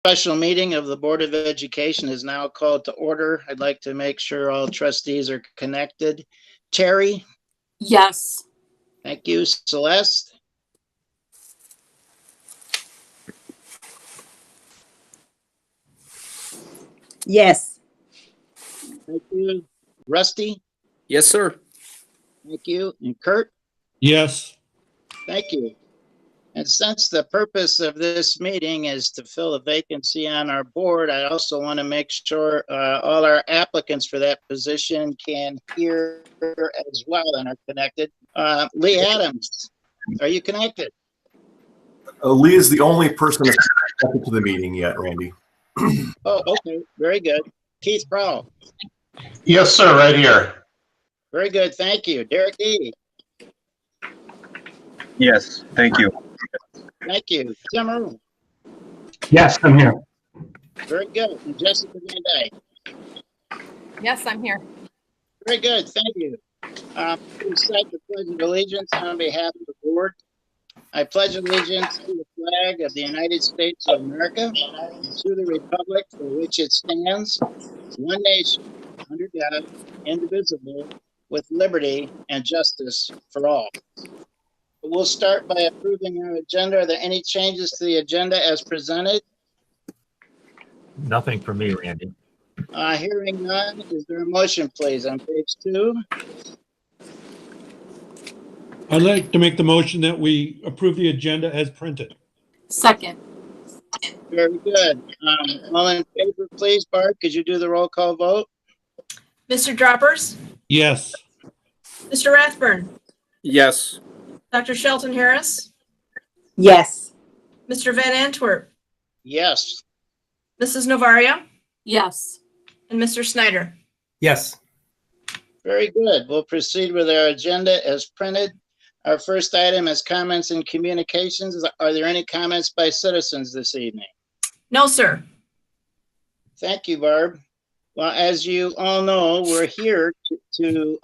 special meeting of the Board of Education is now called to order. I'd like to make sure all trustees are connected. Terry? Yes. Thank you. Celeste? Yes. Thank you. Rusty? Yes, sir. Thank you. And Kurt? Yes. Thank you. And since the purpose of this meeting is to fill a vacancy on our board, I also want to make sure all our applicants for that position can hear as well and are connected. Lee Adams, are you connected? Lee is the only person that's connected to the meeting yet, Randy. Oh, okay. Very good. Keith Prowl. Yes, sir. Right here. Very good. Thank you. Derek E. Yes, thank you. Thank you. Tim Earl. Yes, I'm here. Very good. And Jessica Van Dyke. Yes, I'm here. Very good. Thank you. Recite the Pledge of Allegiance on behalf of the board. I pledge allegiance to the flag of the United States of America and to the republic for which it stands, one nation, under God, indivisible, with liberty and justice for all. We'll start by approving our agenda. Are there any changes to the agenda as presented? Nothing for me, Randy. Hearing none, is there a motion, please, on page 2? I'd like to make the motion that we approve the agenda as printed. Second. Very good. All in favor, please. Barb, could you do the roll call vote? Mr. Droppers, Yes. Mr. Rathburn, Yes. Dr. Shelton Harris, Yes. Mr. Van Antwerp, Yes. Mrs. Novaria, Yes. and Mr. Snyder. Yes. Very good. We'll proceed with our agenda as printed. Our first item is comments and communications. Are there any comments by citizens this evening? No, sir. Thank you, Barb. Well, as you all know, we're here to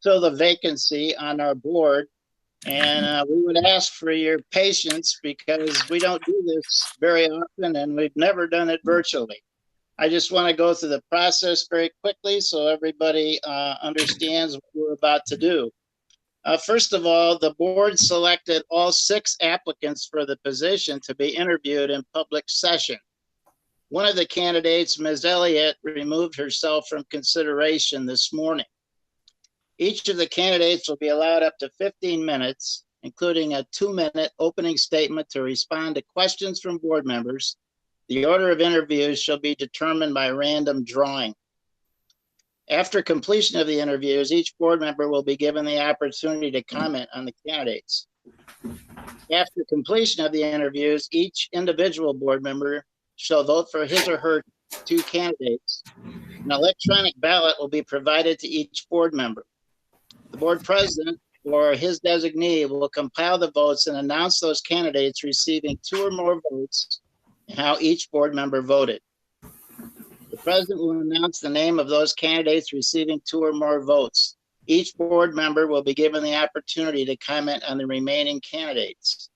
fill the vacancy on our board. And we would ask for your patience because we don't do this very often and we've never done it virtually. I just want to go through the process very quickly so everybody understands what we're about to do. First of all, the board selected all 6 applicants for the position to be interviewed in public session. One of the candidates, Ms. Elliott, removed herself from consideration this morning. Each of the candidates will be allowed up to 15 minutes, including a 2-minute opening statement to respond to questions from board members. The order of interviews shall be determined by random drawing. After completion of the interviews, each board member will be given the opportunity to comment on the candidates. After completion of the interviews, each individual board member shall vote for his or her 2 candidates. An electronic ballot will be provided to each board member. The board president or his designee will compile the votes and announce those candidates receiving 2 or more votes and how each board member voted. The president will announce the name of those candidates receiving 2 or more votes. Each board member will be given the opportunity to comment on the remaining candidates.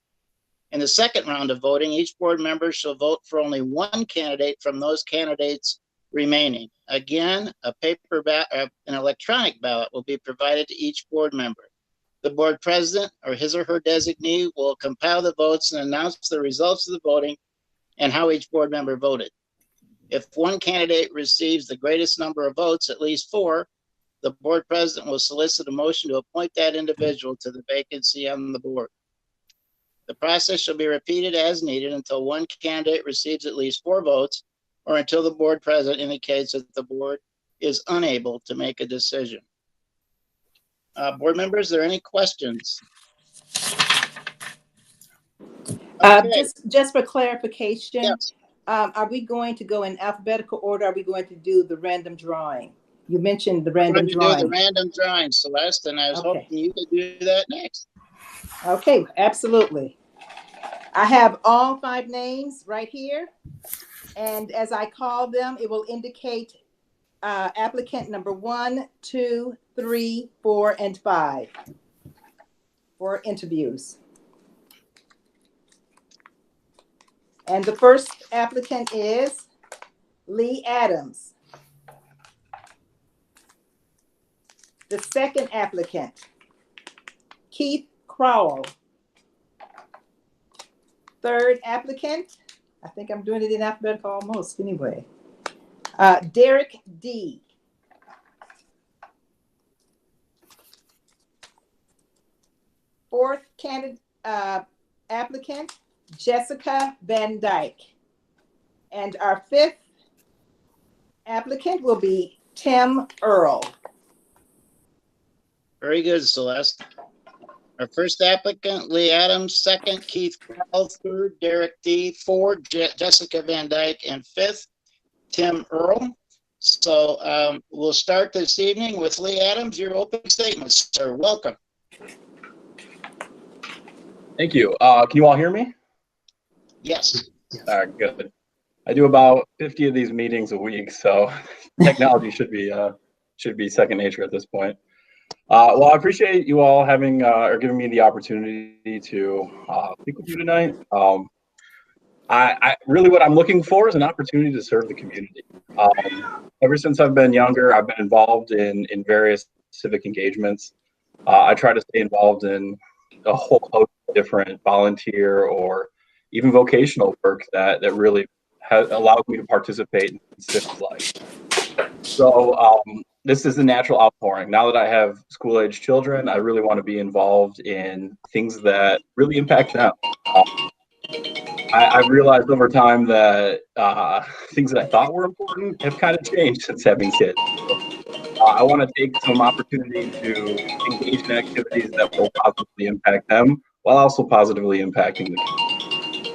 In the second round of voting, each board member shall vote for only 1 candidate from those candidates remaining. Again, an electronic ballot will be provided to each board member. The board president or his or her designee will compile the votes and announce the results of the voting and how each board member voted. If 1 candidate receives the greatest number of votes, at least 4, the board president will solicit a motion to appoint that individual to the vacancy on the board. The process shall be repeated as needed until 1 candidate receives at least 4 votes or until the board president indicates that the board is unable to make a decision. Board members, are there any questions? Okay. Just for clarification, Yes. Are we going to go in alphabetical order? Are we going to do the random drawing? You mentioned the random Do drawing. the random drawing, Celeste, and I was hoping you could do that next. Okay, absolutely. I have all 5 names right here. And as I call them, it will indicate applicant number 1, 2, 3, 4, and 5 for interviews. And the first applicant is Lee Adams. The second applicant, Keith Crowell. Third applicant, I think I'm doing it in alphabetical almost anyway. Derek D. Fourth candidate applicant, Jessica Van Dyke. And our fifth applicant will be Tim Earl. Very good, Celeste. Our first applicant, Lee Adams, second, Keith Crowell, third, Derek D, fourth, Jessica Van Dyke, and fifth, Tim Earl. So we'll start this evening with Lee Adams, your opening statement, sir. Welcome. Thank you. Can you all hear me? Yes. All right, good. I do about 50 of these meetings a week, so technology should be second nature at this point. Well, I appreciate you all having or giving me the opportunity to speak with you tonight. I really what I'm looking for is an opportunity to serve the community. Ever since I've been younger, I've been involved in various civic engagements. I try to stay involved in a whole host of different volunteer or even vocational work that really allows me to participate in civic life. So this is the natural outpouring. Now that I have school-age children, I really want to be involved in things that really impact them. I've realized over time that things that I thought were important have kind of changed since having kids. I want to take some opportunity to engage in activities that will positively impact them while also positively impacting the community.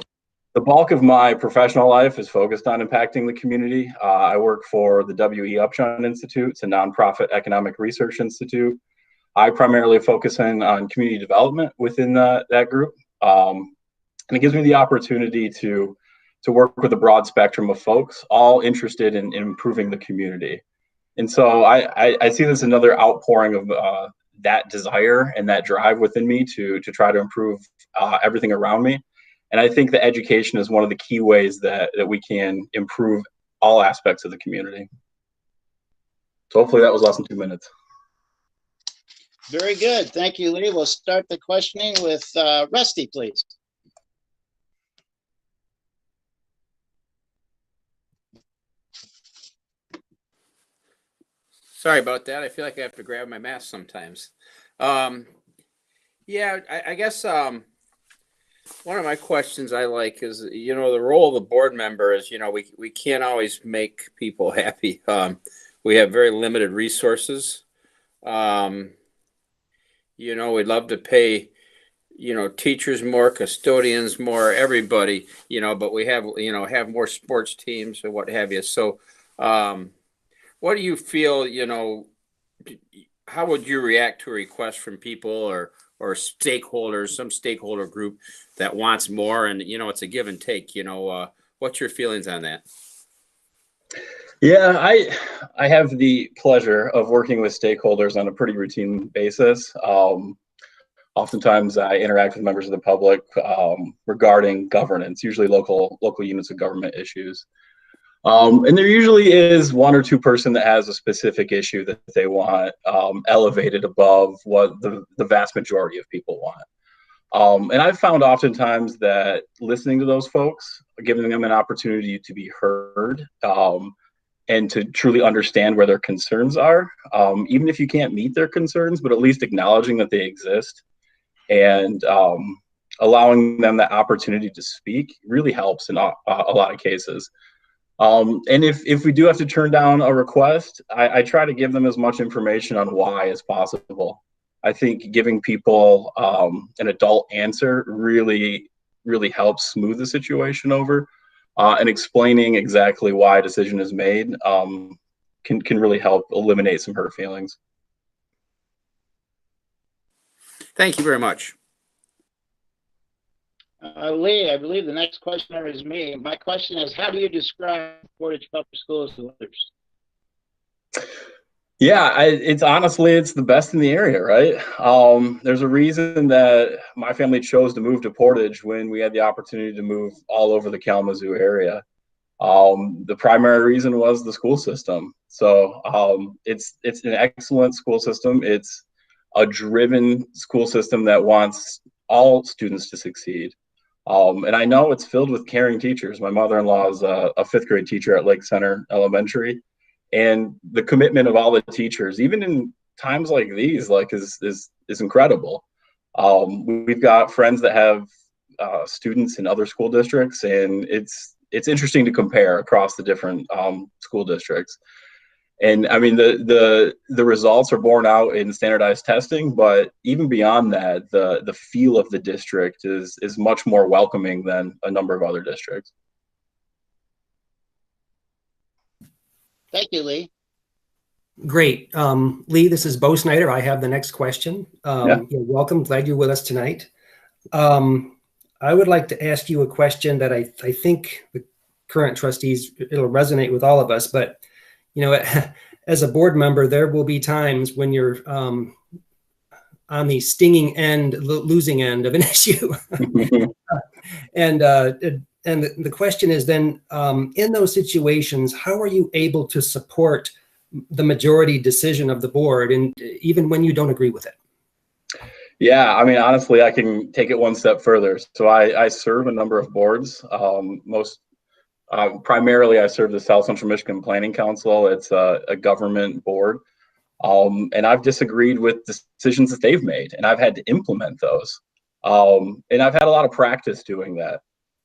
The bulk of my professional life is focused on impacting the community. I work for the W.E. Upjohn Institute. It's a nonprofit economic research institute. I primarily focus on community development within that group. And it gives me the opportunity to work with a broad spectrum of folks, all interested in improving the community. And so I see this another outpouring of that desire and that drive within me to try to improve everything around me. And I think that education is one of the key ways that we can improve all aspects of the community. So hopefully that was less than 2 minutes. Very good. Thank you, Lee. We'll start the questioning with Rusty, please. Sorry about that. I feel like I have to grab my mask sometimes. Yeah, I guess one of my questions I like is, the role of the board member is, we can't always make people happy. We have very limited resources. We'd love to pay, teachers more, custodians more, everybody, but we have more sports teams or what have you. So, what do you feel, how would you react to a request from people or stakeholders, some stakeholder group that wants more and, it's a give and take, what's your feelings on that? Yeah, I have the pleasure of working with stakeholders on a pretty routine basis. Oftentimes I interact with members of the public regarding governance, usually local units of government issues. And there usually is one or two person that has a specific issue that they want elevated above what the vast majority of people want. And I've found oftentimes that listening to those folks, giving them an opportunity to be heard and to truly understand where their concerns are, even if you can't meet their concerns, but at least acknowledging that they exist and allowing them that opportunity to speak really helps in a lot of cases. And if we do have to turn down a request, I try to give them as much information on why as possible. I think giving people an adult answer really helps smooth the situation over, and explaining exactly why a decision is made can really help eliminate some hurt feelings. Thank you very much. Lee, I believe the next questioner is me. My question is, how do you describe Portage Public Schools to others? Yeah, it's honestly, it's the best in the area, right? There's a reason that my family chose to move to Portage when we had the opportunity to move all over the Kalamazoo area. The primary reason was the school system. So it's an excellent school system. It's a driven school system that wants all students to succeed. And I know it's filled with caring teachers. My mother-in-law is a fifth grade teacher at Lake Center Elementary, and the commitment of all the teachers, even in times like these, like is incredible. We've got friends that have students in other school districts, and it's interesting to compare across the different school districts. And I mean, the results are borne out in standardized testing, but even beyond that, the feel of the district is much more welcoming than a number of other districts. Thank you, Lee. Great. Lee, this is Bo Snyder. I have the next question. Yeah. You're welcome. Glad you're with us tonight. I would like to ask you a question that I think the current trustees, it'll resonate with all of us, but you know, as a board member, there will be times when you're on the stinging end, losing end of an issue. And the question is then, in those situations, how are you able to support the majority decision of the board, and even when you don't agree with it? Yeah, I mean, honestly, I can take it one step further. So I serve a number of boards. Primarily, I serve the South Central Michigan Planning Council. It's a government board. And I've disagreed with decisions that they've made, and I've had to implement those. And I've had a lot of practice doing that.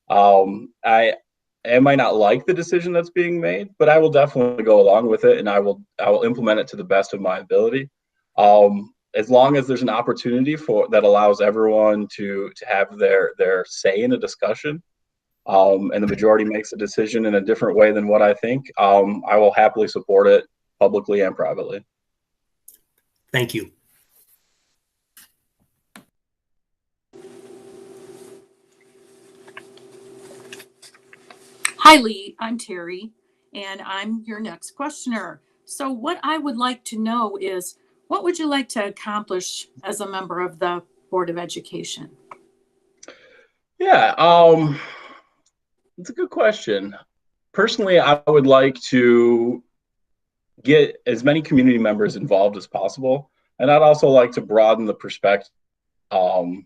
I might not like the decision that's being made, but I will definitely go along with it, and I will implement it to the best of my ability. As long as there's an opportunity that allows everyone to have their say in a discussion, and the majority makes a decision in a different way than what I think, I will happily support it publicly and privately. Thank you. Hi, Lee. I'm Terry, and I'm your next questioner. So what I would like to know is, what would you like to accomplish as a member of the Board of Education? Yeah, it's a good question. Personally, I would like to get as many community members involved as possible, and I'd also like to broaden the perspective of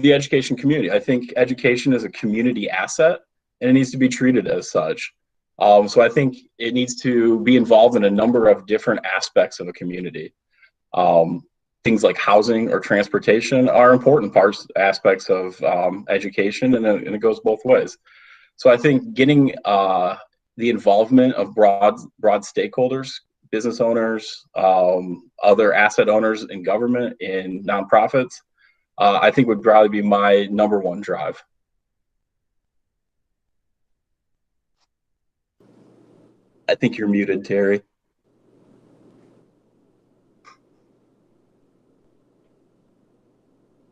the education community. I think education is a community asset, and it needs to be treated as such. So I think it needs to be involved in a number of different aspects of a community. Things like housing or transportation are important aspects of education, and it goes both ways. So I think getting the involvement of broad stakeholders, business owners, other asset owners in government, in nonprofits, I think would probably be my number one drive. I think you're muted, Terry.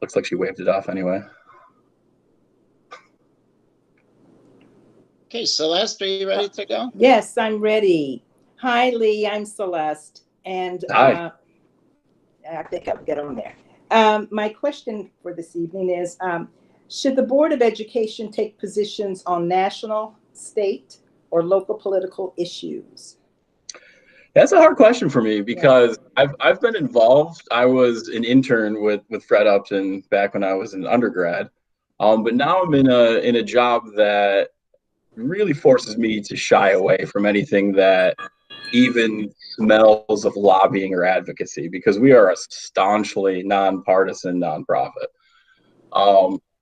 Looks like she waved it off anyway. Okay, Celeste, are you ready to go? Yes, I'm ready. Hi, Lee. I'm Celeste. And Hi. I think I'll get on there. My question for this evening is, should the Board of Education take positions on national, state, or local political issues? That's a hard question for me because I've been involved. I was an intern with Fred Upton back when I was an undergrad, but now I'm in a job that really forces me to shy away from anything that even smells of lobbying or advocacy, because we are a staunchly nonpartisan nonprofit.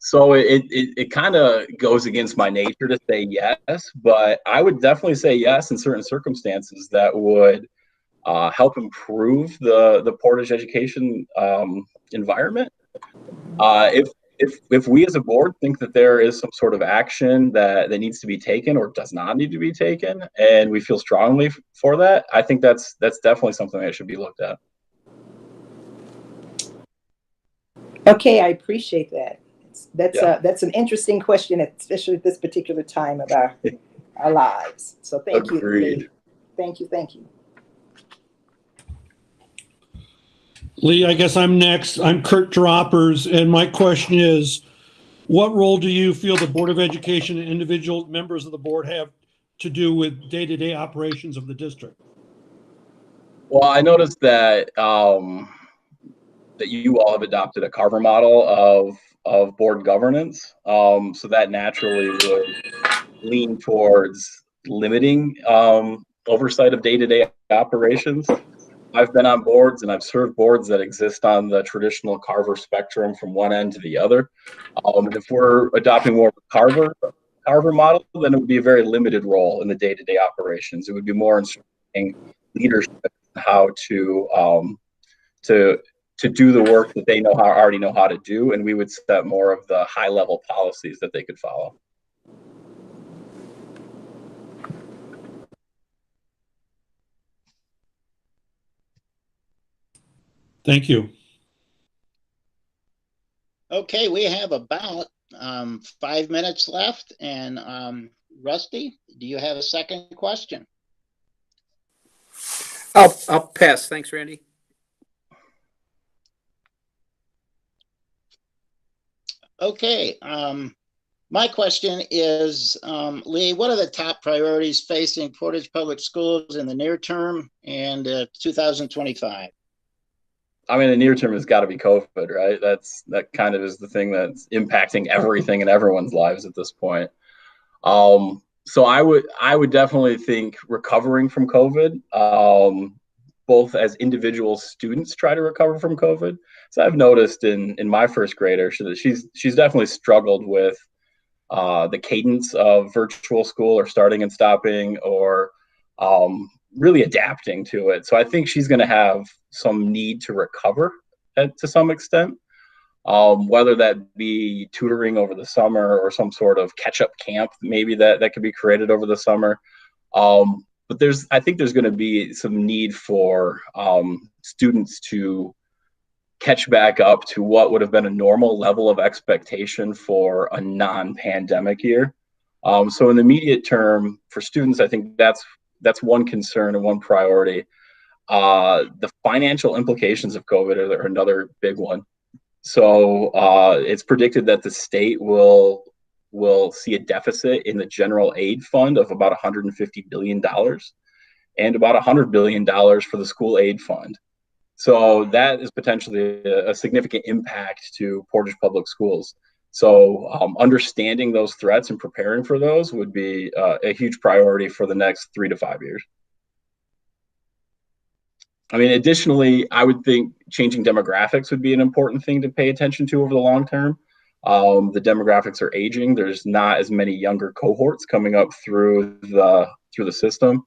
So it kind of goes against my nature to say yes, but I would definitely say yes in certain circumstances that would help improve the Portage education environment. If we as a board think that there is some sort of action that needs to be taken or does not need to be taken, and we feel strongly for that, I think that's definitely something that should be looked at. Okay, I appreciate that. That's an interesting question, especially at this particular time of our lives. So thank you, Lee. Thank you. Lee, I guess I'm next. I'm Kurt Droppers, and my question is, what role do you feel the Board of Education and individual members of the board have to do with day-to-day operations of the district? Well, I noticed that that you all have adopted a Carver model of board governance, so that naturally would lean towards limiting oversight of day-to-day operations. I've been on boards and I've served boards that exist on the traditional Carver spectrum from one end to the other. And if we're adopting more of a Carver model, then it would be a very limited role in the day-to-day operations. It would be more instructing leadership how to do the work that they already know how to do, and we would set more of the high-level policies that they could follow. Thank you. Okay, we have about 5 minutes left. And Rusty, do you have a second question? I'll pass. Thanks, Randy. Okay. My question is, Lee, what are the top priorities facing Portage Public Schools in the near term and 2025? I mean, the near term has got to be COVID, right? That kind of is the thing that's impacting everything in everyone's lives at this point. So I would definitely think recovering from COVID, both as individual students try to recover from COVID. So I've noticed in my first grader, she's definitely struggled with the cadence of virtual school or starting and stopping or really adapting to it. So I think she's going to have some need to recover to some extent, whether that be tutoring over the summer or some sort of catch-up camp maybe that could be created over the summer. But I think there's going to be some need for students to catch back up to what would have been a normal level of expectation for a non-pandemic year. So in the immediate term for students, I think that's one concern and one priority. The financial implications of COVID are another big one. So it's predicted that the state will see a deficit in the general aid fund of about $150 billion and about $100 billion for the school aid fund. So that is potentially a significant impact to Portage Public Schools. So understanding those threats and preparing for those would be a huge priority for the next 3 to 5 years. I mean, additionally, I would think changing demographics would be an important thing to pay attention to over the long term. The demographics are aging. There's not as many younger cohorts coming up through the system.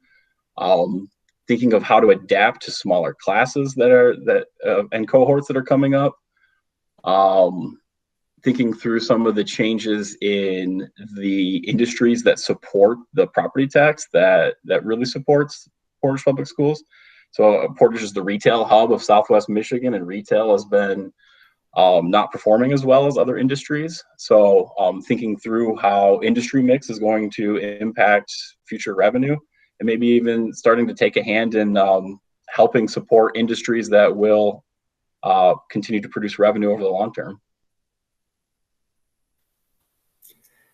Thinking of how to adapt to smaller classes and cohorts that are coming up. Thinking through some of the changes in the industries that support the property tax that really supports Portage Public Schools. So Portage is the retail hub of Southwest Michigan, and retail has been not performing as well as other industries. So thinking through how industry mix is going to impact future revenue, and maybe even starting to take a hand in helping support industries that will continue to produce revenue over the long term.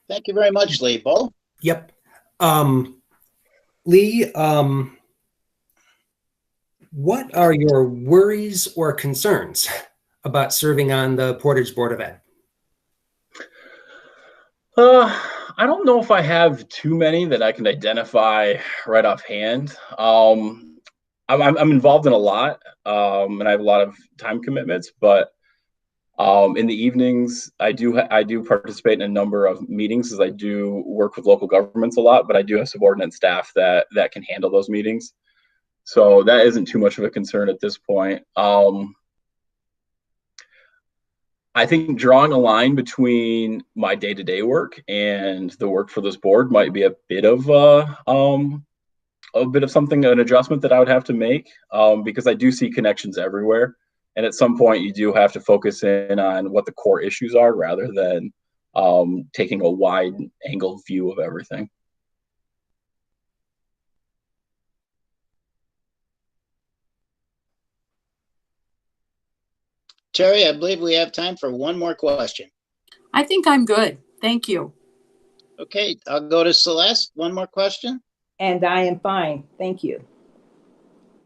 Thank you very much, Lee. Bo? Yep. Lee, what are your worries or concerns about serving on the Portage Board of Ed? I don't know if I have too many that I can identify right offhand. I'm involved in a lot, and I have a lot of time commitments. But in the evenings, I do participate in a number of meetings, as I do work with local governments a lot. But I do have subordinate staff that can handle those meetings, so that isn't too much of a concern at this point. I think drawing a line between my day-to-day work and the work for this board might be a bit of something, an adjustment that I would have to make, because I do see connections everywhere, and at some point you do have to focus in on what the core issues are rather than taking a wide-angled view of everything. Terry, I believe we have time for one more question. I think I'm good. Thank you. Okay, I'll go to Celeste. One more question. And I am fine. Thank you.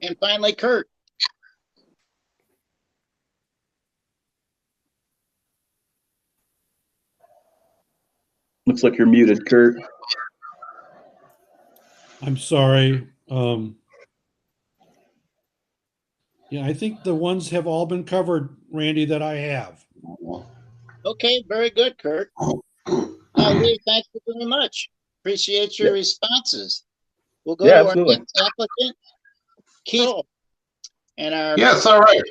And finally, Kurt. Looks like you're muted, Kurt. I'm sorry. Yeah, I think the ones have all been covered, Randy, that I have. Okay, very good, Kurt. Lee, thank you very much. Appreciate your responses. We'll go to absolutely. our next applicant, Keith. And our Yes, all right.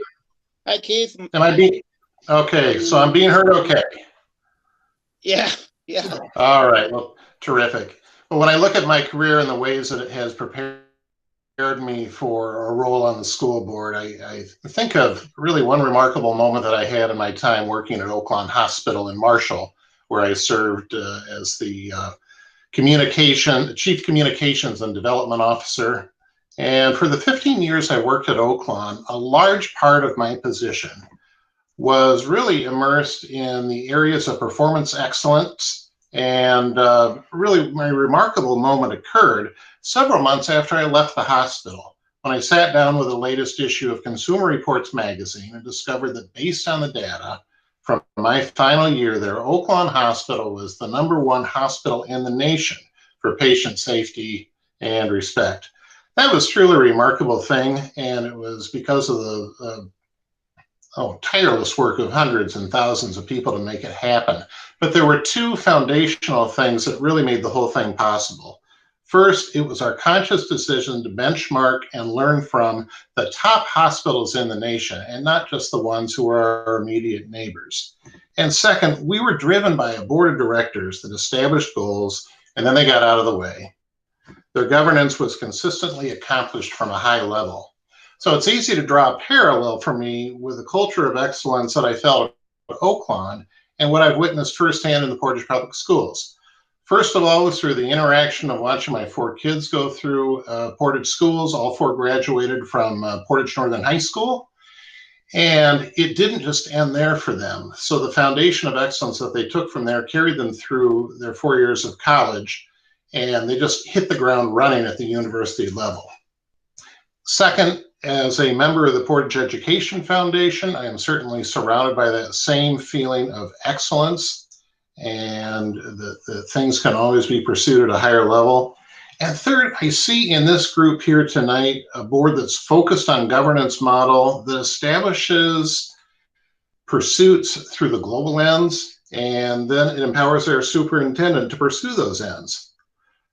Hi, Keith. Am I being, okay, so I'm being heard okay. Yeah. All right, well, terrific. Well, when I look at my career and the ways that it has prepared me for a role on the school board, I think of really one remarkable moment that I had in my time working at Oaklawn Hospital in Marshall, where I served as the Chief Communications and Development Officer. And for the 15 years I worked at Oaklawn, a large part of my position was really immersed in the areas of performance excellence. And really my remarkable moment occurred several months after I left the hospital, when I sat down with the latest issue of Consumer Reports magazine and discovered that based on the data from my final year there, Oaklawn Hospital was the #1 hospital in the nation for patient safety and respect. That was truly a remarkable thing, and it was because of the tireless work of hundreds and thousands of people to make it happen. But there were two foundational things that really made the whole thing possible. First, it was our conscious decision to benchmark and learn from the top hospitals in the nation, and not just the ones who are our immediate neighbors. And second, we were driven by a board of directors that established goals, and then they got out of the way. Their governance was consistently accomplished from a high level. So it's easy to draw a parallel for me with the culture of excellence that I felt at Oaklawn and what I've witnessed firsthand in the Portage Public Schools. First of all, was through the interaction of watching my 4 kids go through Portage schools. All 4 graduated from Portage Northern High School. And it didn't just end there for them. So the foundation of excellence that they took from there carried them through their 4 years of college, and they just hit the ground running at the university level. Second, as a member of the Portage Education Foundation, I am certainly surrounded by that same feeling of excellence, and that things can always be pursued at a higher level. And third, I see in this group here tonight a board that's focused on governance model that establishes pursuits through the global ends, and then it empowers their superintendent to pursue those ends.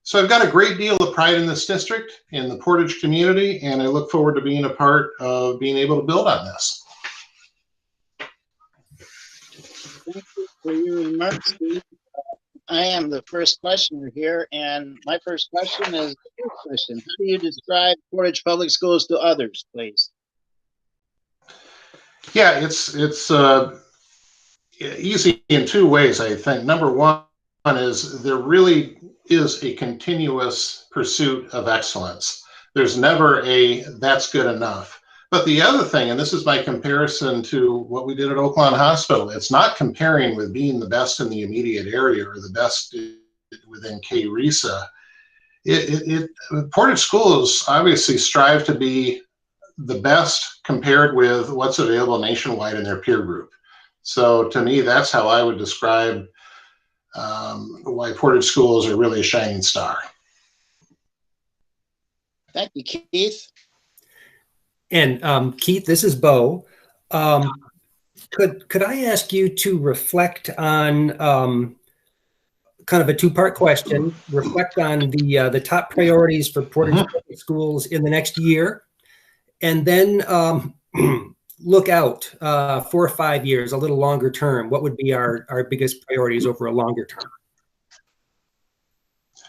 So I've got a great deal of pride in this district, in the Portage community, and I look forward to being a part of being able to build on this. Thank you for your remarks, Steve. I am the first questioner here, and my first question is this question. How do you describe Portage Public Schools to others, please? Yeah, it's easy in 2 ways, I think. Number one is there really is a continuous pursuit of excellence. There's never a that's good enough. But the other thing, and this is my comparison to what we did at Oaklawn Hospital, it's not comparing with being the best in the immediate area or the best within K-RESA. Portage schools obviously strive to be the best compared with what's available nationwide in their peer group. So to me, that's how I would describe why Portage schools are really a shining star. Thank you, Keith. And Keith, this is Bo. Could I ask you to reflect on kind of a 2-part question? Reflect on the top priorities for Portage Public Schools in the next year, and then look out 4 or 5 years, a little longer term. What would be our biggest priorities over a longer term?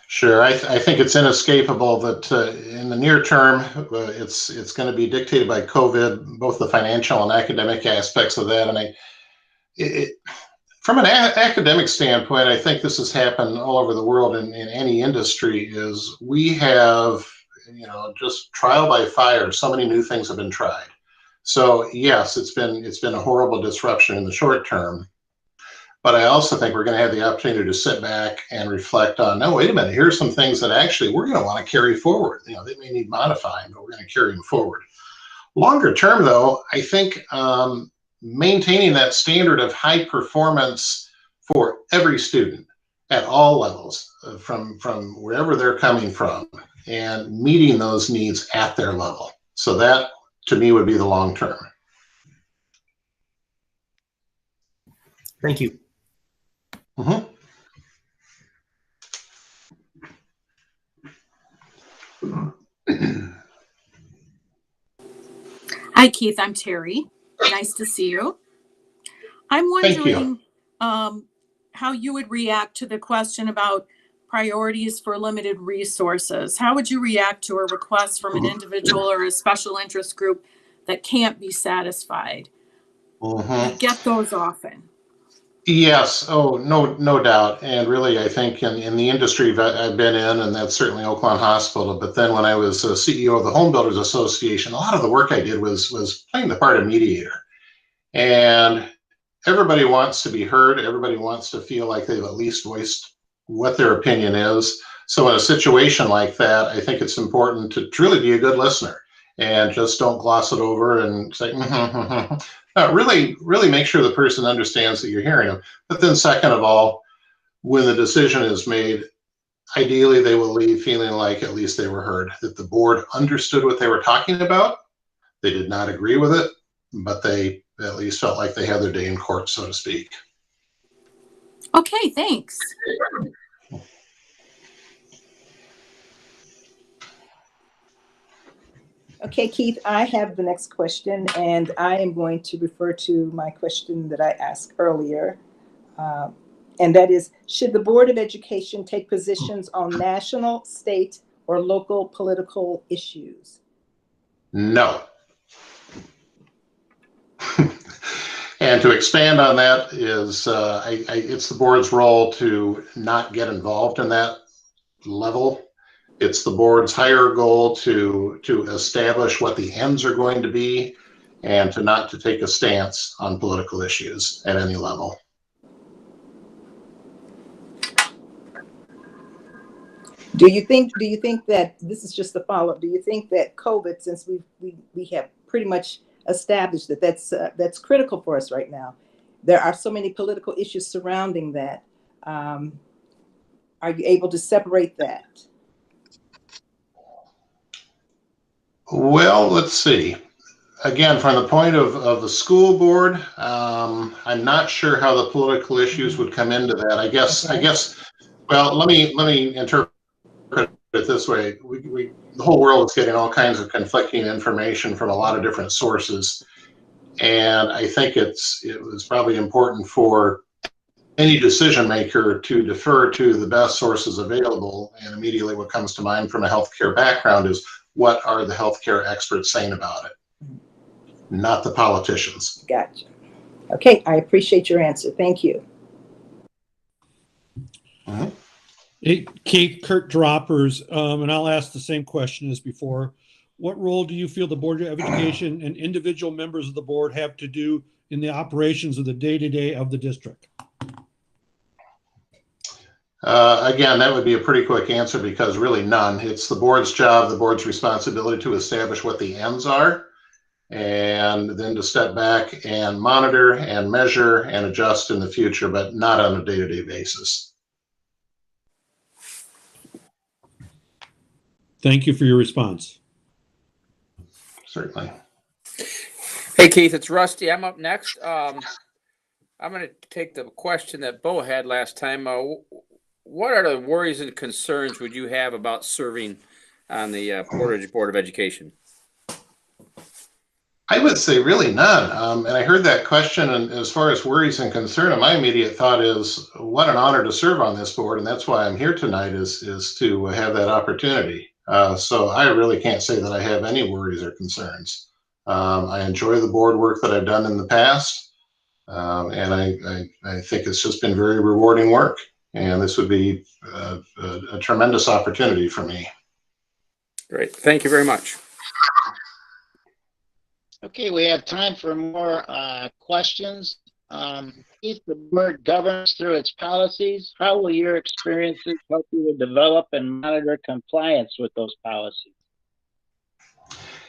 Sure, I think it's inescapable that in the near term, it's going to be dictated by COVID, both the financial and academic aspects of that. And from an academic standpoint, I think this has happened all over the world in any industry. Is we have, just trial by fire. So many new things have been tried. So yes, it's been a horrible disruption in the short term. But I also think we're going to have the opportunity to sit back and reflect on, no, wait a minute, here's some things that actually we're going to want to carry forward. You know, they may need modifying, but we're going to carry them forward. Longer term, though, I think maintaining that standard of high performance for every student at all levels, from wherever they're coming from, and meeting those needs at their level. So that, to me, would be the long term. Thank you. Mm-hmm. Hi, Keith. I'm Terry. Nice to see you. I'm Thank you. wondering how you would react to the question about priorities for limited resources. How would you react to a request from an individual or a special interest group that can't be satisfied? Mm-hmm. You get those often. Yes. Oh, no doubt. And really, I think in the industry I've been in, and that's certainly Oakland Hospital. But then when I was CEO of the Home Builders Association, a lot of the work I did was playing the part of mediator. And everybody wants to be heard. Everybody wants to feel like they've at least voiced what their opinion is. So in a situation like that, I think it's important to truly be a good listener and just don't gloss it over and say, really make sure the person understands that you're hearing them. But then second of all, when the decision is made, ideally they will leave feeling like at least they were heard, that the board understood what they were talking about. They did not agree with it, but they at least felt like they had their day in court, so to speak. Okay, thanks. Okay, Keith, I have the next question, and I am going to refer to my question that I asked earlier. And that is, should the Board of Education take positions on national, state, or local political issues? No. And to expand on that is, it's the board's role to not get involved in that level. It's the board's higher goal to establish what the ends are going to be, and to not to take a stance on political issues at any level. Do you think that, this is just a follow-up, do you think that COVID, since we have pretty much established that that's critical for us right now, there are so many political issues surrounding that, are you able to separate that? Well, let's see. Again, from the point of the school board, I'm not sure how the political issues would come into that. I guess. Well, let me interpret it this way. The whole world is getting all kinds of conflicting information from a lot of different sources, and I think it was probably important for any decision maker to defer to the best sources available. And immediately, what comes to mind from a healthcare background is, what are the healthcare experts saying about it? Not the politicians. Gotcha. Okay, I appreciate your answer. Thank you. Mm-hmm. Hey, Keith, Kurt Droppers, and I'll ask the same question as before. What role do you feel the Board of Education and individual members of the board have to do in the operations of the day-to-day of the district? Again, that would be a pretty quick answer, because really none. It's the board's job, the board's responsibility to establish what the ends are, and then to step back and monitor and measure and adjust in the future, but not on a day-to-day basis. Thank you for your response. Certainly. Hey, Keith, it's Rusty. I'm up next. I'm going to take the question that Bo had last time. What are the worries and concerns would you have about serving on the Portage Board of Education? I would say really none. And I heard that question, and as far as worries and concern, my immediate thought is, what an honor to serve on this board, and that's why I'm here tonight, is to have that opportunity. So I really can't say that I have any worries or concerns. I enjoy the board work that I've done in the past, and I think it's just been very rewarding work, and this would be a tremendous opportunity for me. Great. Thank you very much. Okay, we have time for more questions. If the board governs through its policies, how will your experiences help you to develop and monitor compliance with those policies?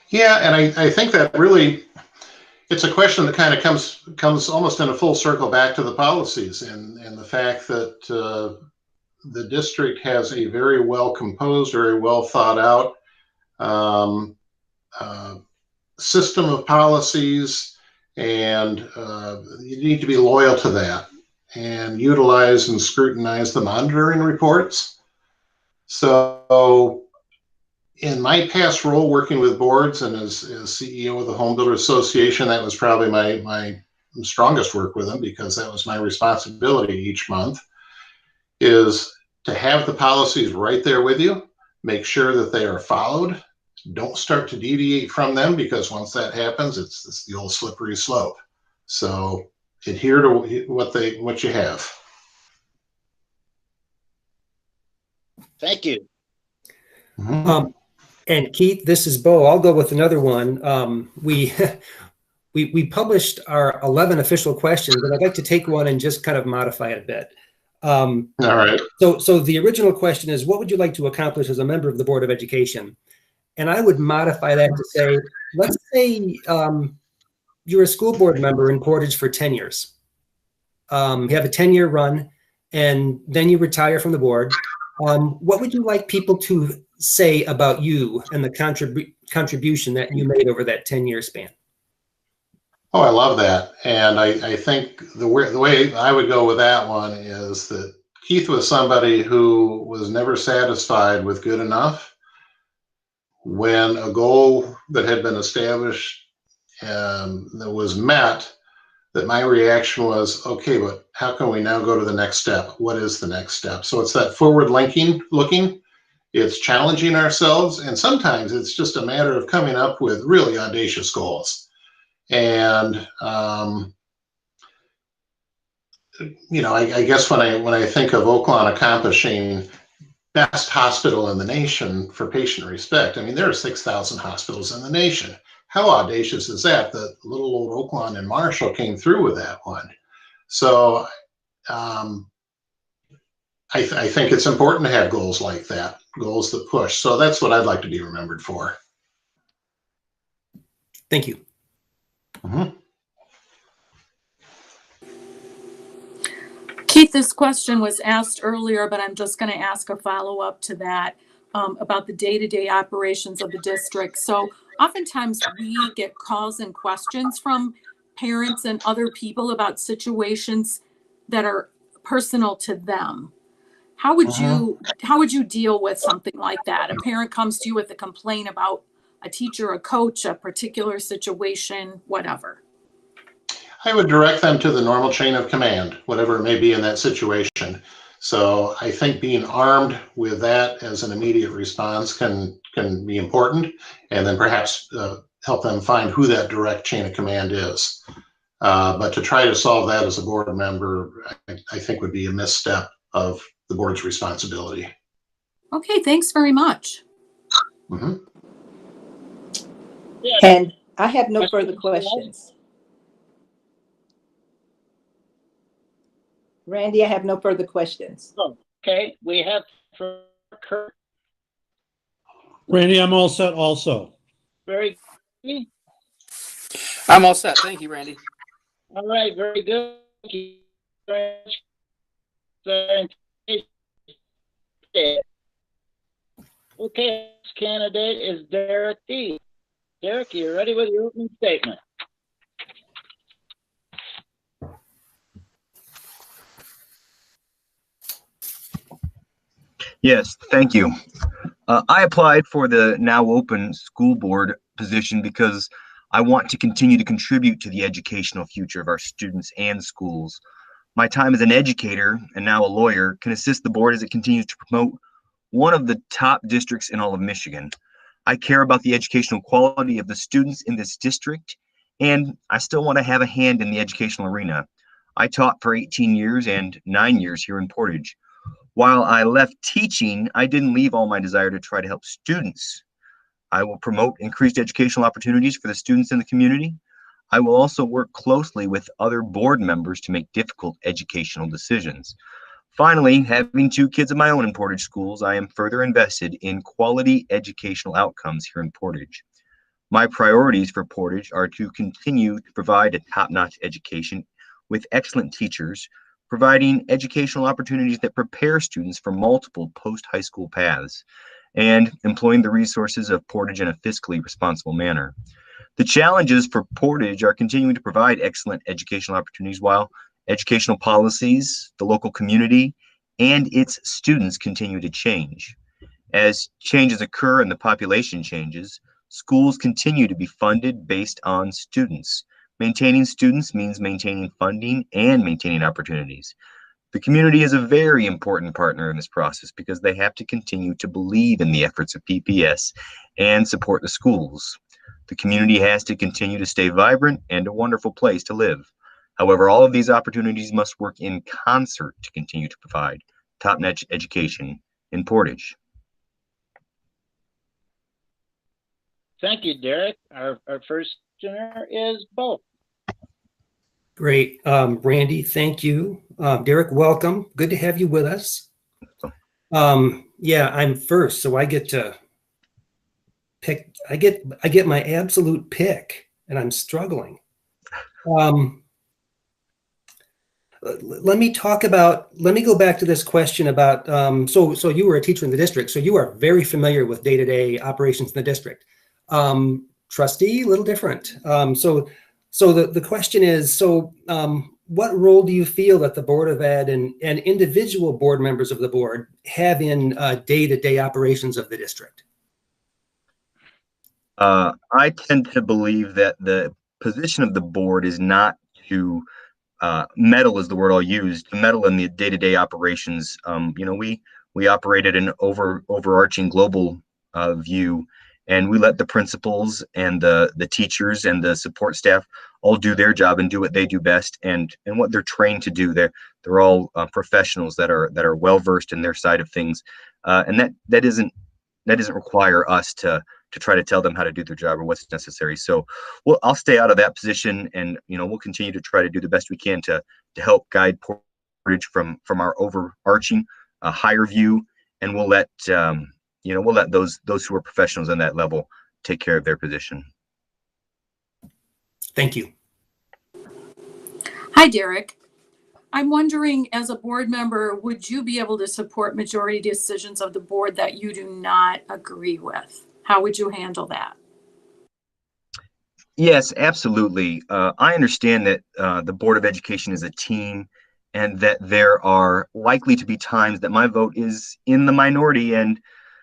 Yeah, and I think that really, it's a question that kind of comes almost in a full circle back to the policies and the fact that the district has a very well composed, very well thought out um, uh, system of policies, and you need to be loyal to that and utilize and scrutinize the monitoring reports. So in my past role working with boards and as CEO of the Home Builder Association, that was probably my strongest work with them, because that was my responsibility each month, is to have the policies right there with you, make sure that they are followed. Don't start to deviate from them, because once that happens, it's the old slippery slope. So adhere to what you have. Thank you. Mm-hmm. And Keith, this is Bo. I'll go with another one. We published our 11 official questions, but I'd like to take one and just kind of modify it a bit. All right. So the original question is, what would you like to accomplish as a member of the Board of Education? And I would modify that to say, let's say you're a school board member in Portage for 10 years. You have a 10-year run, and then you retire from the board. What would you like people to say about you and the contribution that you made over that 10-year span? Oh, I love that. And I think the way I would go with that one is that Keith was somebody who was never satisfied with good enough. When a goal that had been established that was met, that my reaction was, okay, but how can we now go to the next step? What is the next step? So it's that forward looking. It's challenging ourselves. And sometimes it's just a matter of coming up with really audacious goals. And, I guess when I think of Oakland accomplishing best hospital in the nation for patient respect, I mean, there are 6,000 hospitals in the nation. How audacious is that? That little old Oakland and Marshall came through with that one. So I think it's important to have goals like that, goals that push. So that's what I'd like to be remembered for. Thank you. Mm-hmm. Keith, this question was asked earlier, but I'm just going to ask a follow-up to that about the day-to-day operations of the district. So oftentimes we get calls and questions from parents and other people about situations that are personal to them. How would you deal with something like that? A parent comes to you with a complaint about a teacher, a coach, a particular situation, whatever. I would direct them to the normal chain of command, whatever it may be in that situation. So I think being armed with that as an immediate response can be important, and then perhaps help them find who that direct chain of command is. But to try to solve that as a board member, I think would be a misstep of the board's responsibility. Okay, thanks very much. Mm-hmm. And I have no further questions. Randy, I have no further questions. Okay, we have for Kurt. Randy, I'm all set also. Very good. I'm all set. Thank you, Randy. All right, very good. Thank you very much. Okay, next candidate is Derek D. Derek, you ready with your opening statement? Yes, thank you. I applied for the now open school board position because I want to continue to contribute to the educational future of our students and schools. My time as an educator and now a lawyer can assist the board as it continues to promote one of the top districts in all of Michigan. I care about the educational quality of the students in this district, and I still want to have a hand in the educational arena. I taught for 18 years and 9 years here in Portage. While I left teaching, I didn't leave all my desire to try to help students. I will promote increased educational opportunities for the students in the community. I will also work closely with other board members to make difficult educational decisions. Finally, having 2 kids of my own in Portage schools, I am further invested in quality educational outcomes here in Portage. My priorities for Portage are to continue to provide a top-notch education with excellent teachers, providing educational opportunities that prepare students for multiple post-high school paths, and employing the resources of Portage in a fiscally responsible manner. The challenges for Portage are continuing to provide excellent educational opportunities while educational policies, the local community, and its students continue to change. As changes occur and the population changes, schools continue to be funded based on students. Maintaining students means maintaining funding and maintaining opportunities. The community is a very important partner in this process because they have to continue to believe in the efforts of PPS and support the schools. The community has to continue to stay vibrant and a wonderful place to live. However, all of these opportunities must work in concert to continue to provide top-notch education in Portage. Thank you, Derek. Our first questioner is Bo. Great. Randy, thank you. Derek, welcome. Good to have you with us. Yeah, I'm first, so I get to pick. I get my absolute pick, and I'm struggling. Let me go back to this question about, so you were a teacher in the district, so you are very familiar with day-to-day operations in the district. Trustee, a little different. So the question is, what role do you feel that the Board of Ed and individual board members of the board have in day-to-day operations of the district? I tend to believe that the position of the board is not to meddle, is the word I'll use, to meddle in the day-to-day operations. We operate at an overarching global view, and we let the principals and the teachers and the support staff all do their job and do what they do best and what they're trained to do. They're all professionals that are well versed in their side of things, and that doesn't require us to try to tell them how to do their job or what's necessary. So I'll stay out of that position, and we'll continue to try to do the best we can to help guide Portage from our overarching higher view, and we'll let those who are professionals on that level take care of their position. Thank you. Hi, Derek. I'm wondering, as a board member, would you be able to support majority decisions of the board that you do not agree with? How would you handle that? Yes, absolutely. I understand that the Board of Education is a team, and that there are likely to be times that my vote is in the minority and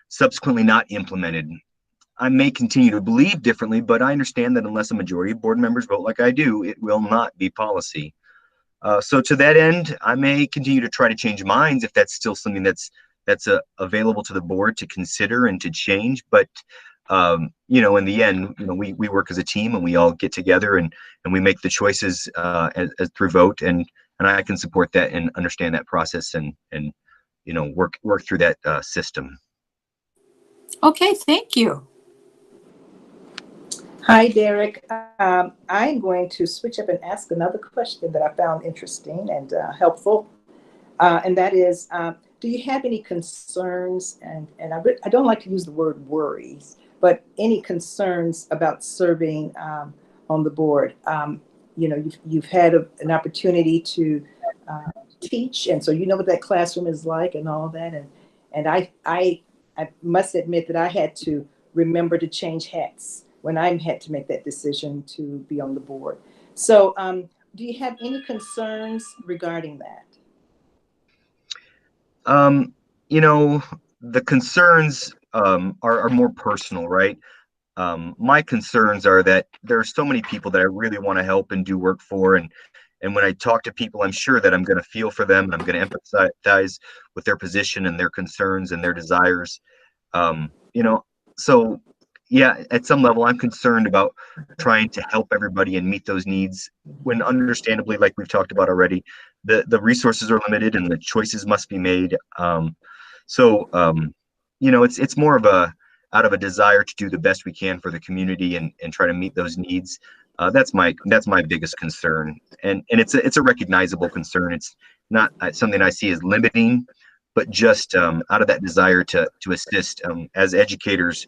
subsequently not implemented. I may continue to believe differently, but I understand that unless a majority of board members vote like I do, it will not be policy. So to that end, I may continue to try to change minds if that's still something that's available to the board to consider and to change. But in the end, we work as a team, and we all get together and we make the choices as through vote, and I can support that and understand that process and work through that system. Okay, thank you. Hi, Derek. I'm going to switch up and ask another question that I found interesting and helpful. And that is, do you have any concerns, and I don't like to use the word worries, but any concerns about serving on the board? You've had an opportunity to teach, and so you know what that classroom is like and all that. And I must admit that I had to remember to change hats when I had to make that decision to be on the board. So do you have any concerns regarding that? The concerns are more personal, right? My concerns are that there are so many people that I really want to help and do work for, and when I talk to people, I'm sure that I'm going to feel for them, and I'm going to empathize with their position and their concerns and their desires. So yeah, at some level, I'm concerned about trying to help everybody and meet those needs when, understandably, like we've talked about already, the resources are limited and the choices must be made. It's more of out of a desire to do the best we can for the community and try to meet those needs. That's my biggest concern, and it's a recognizable concern. It's not something I see as limiting, but just out of that desire to assist. As educators,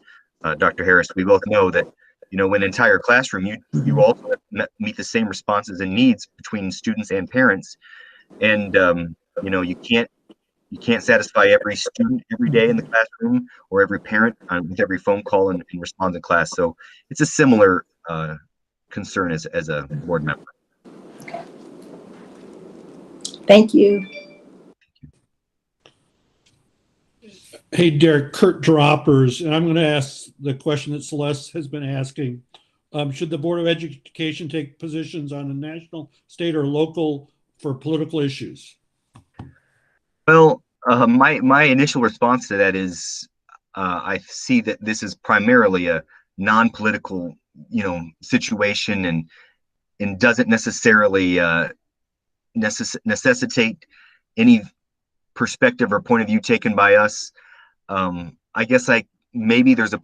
Dr. Harris, we both know that, you know, when an entire classroom, you also meet the same responses and needs between students and parents, and you know, you can't satisfy every student every day in the classroom or every parent with every phone call and response in class. So it's a similar concern as a board member. Thank you. Hey, Derek, Kurt Droppers, and I'm going to ask the question that Celeste has been asking. Should the Board of Education take positions on a national, state, or local for political issues? Well, my initial response to that is I see that this is primarily a non-political, you know, situation, and doesn't necessarily necessitate any perspective or point of view taken by us. I guess maybe there's a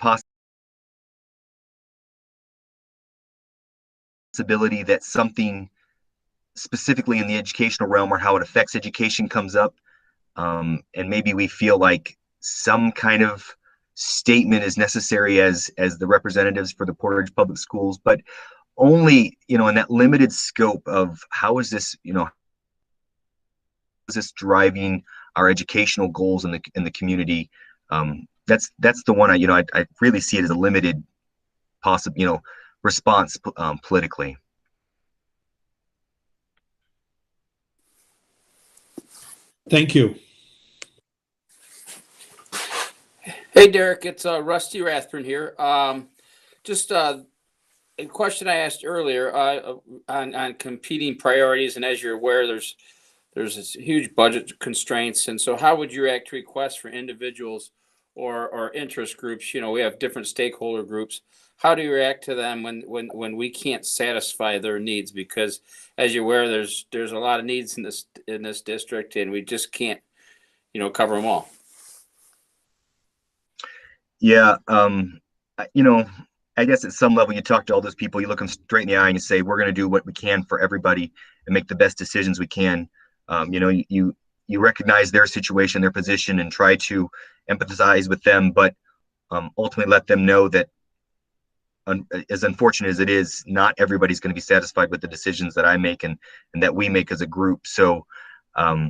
possibility that something specifically in the educational realm or how it affects education comes up, and maybe we feel like some kind of statement is necessary as the representatives for the Portage Public Schools, but only, you know, in that limited scope of how is this, you know, is this driving our educational goals in the community. That's the one I really see it as a limited possible, you know, response politically. Thank you. Hey, Derek, it's Rusty Rathburn here. Just a question I asked earlier on competing priorities, and as you're aware, there's this huge budget constraints, and so how would you react to requests for individuals or interest groups? You know, we have different stakeholder groups. How do you react to them when we can't satisfy their needs? Because as you're aware, there's a lot of needs in this district, and we just can't, you know, cover them all. Yeah, you know, I guess at some level you talk to all those people, you look them straight in the eye and you say, we're going to do what we can for everybody and make the best decisions we can. You know, you recognize their situation, their position, and try to empathize with them, but ultimately let them know that as unfortunate as it is, not everybody's going to be satisfied with the decisions that I make and that we make as a group. So,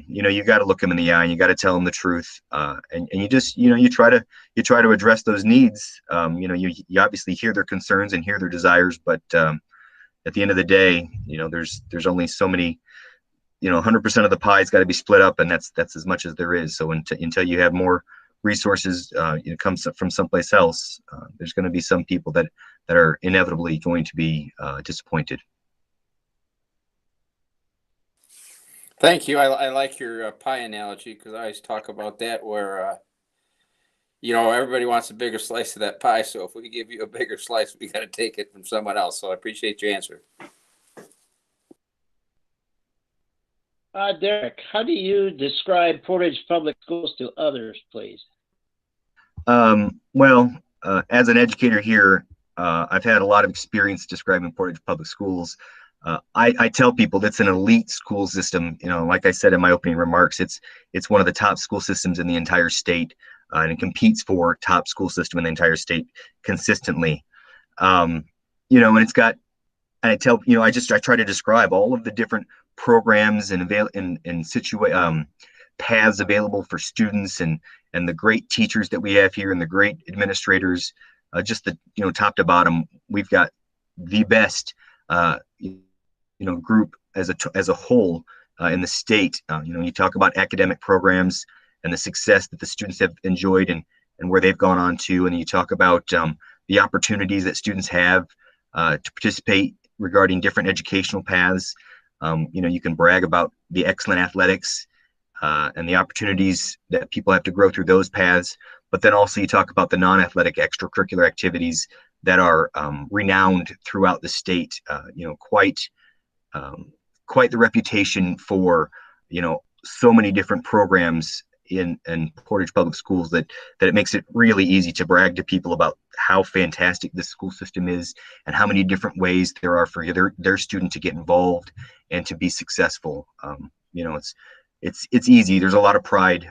you know, you got to look them in the eye and you got to tell them the truth. And you just, you know, you try to address those needs. You know, you obviously hear their concerns and hear their desires, but at the end of the day, you know, there's only so many, you know, 100% of the pie's got to be split up, and that's as much as there is. So until you have more resources, you know, comes from someplace else, there's going to be some people that are inevitably going to be disappointed. Thank you. I like your pie analogy, because I always talk about that where, you know, everybody wants a bigger slice of that pie. So if we give you a bigger slice, we got to take it from someone else. So I appreciate your answer. Derek, how do you describe Portage Public Schools to others, please? Well, as an educator here, I've had a lot of experience describing Portage Public Schools. I tell people it's an elite school system. You know, like I said in my opening remarks, it's one of the top school systems in the entire state, and it competes for top school system in the entire state consistently. You know, and it's got, and I tell, you know, I try to describe all of the different programs and paths available for students, and the great teachers that we have here and the great administrators. Just the, you know, top to bottom, we've got the best you know, group as a whole in the state. You know, you talk about academic programs and the success that the students have enjoyed and where they've gone on to, and you talk about the opportunities that students have to participate regarding different educational paths. You know, you can brag about the excellent athletics and the opportunities that people have to grow through those paths. But then also you talk about the non-athletic extracurricular activities that are renowned throughout the state. You know, quite the reputation for, you know, so many different programs in Portage Public Schools that it makes it really easy to brag to people about how fantastic this school system is and how many different ways there are for their student to get involved and to be successful. You know, it's easy. There's a lot of pride,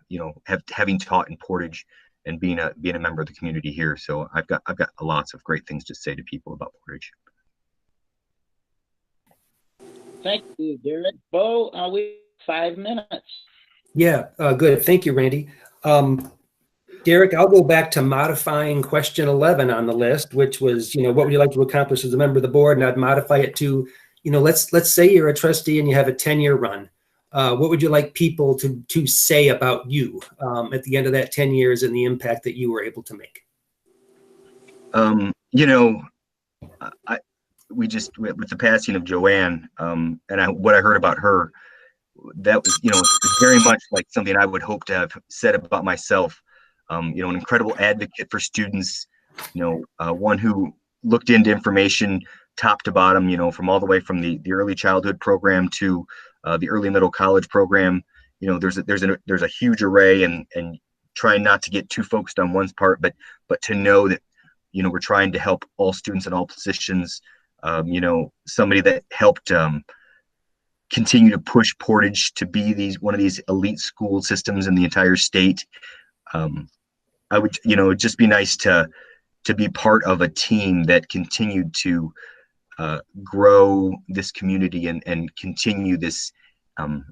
you know, having taught in Portage and being a member of the community here. So I've got lots of great things to say to people about Portage. Thank you, Derek. Bo, we have 5 minutes. Yeah, good. Thank you, Randy. Derek, I'll go back to modifying question 11 on the list, which was, you know, what would you like to accomplish as a member of the board? And I'd modify it to, you know, let's say you're a trustee and you have a 10-year run. What would you like people to say about you at the end of that 10 years and the impact that you were able to make? You know, with the passing of Joanne, and what I heard about her, that was, you know, very much like something I would hope to have said about myself. You know, an incredible advocate for students, you know, one who looked into information top to bottom, you know, from all the way from the early childhood program to the early middle college program. You know, there's a huge array, and trying not to get too focused on one's part, but to know that, you know, we're trying to help all students in all positions. You know, somebody that helped continue to push Portage to be one of these elite school systems in the entire state. I would, you know, it'd just be nice to be part of a team that continued to grow this community and continue this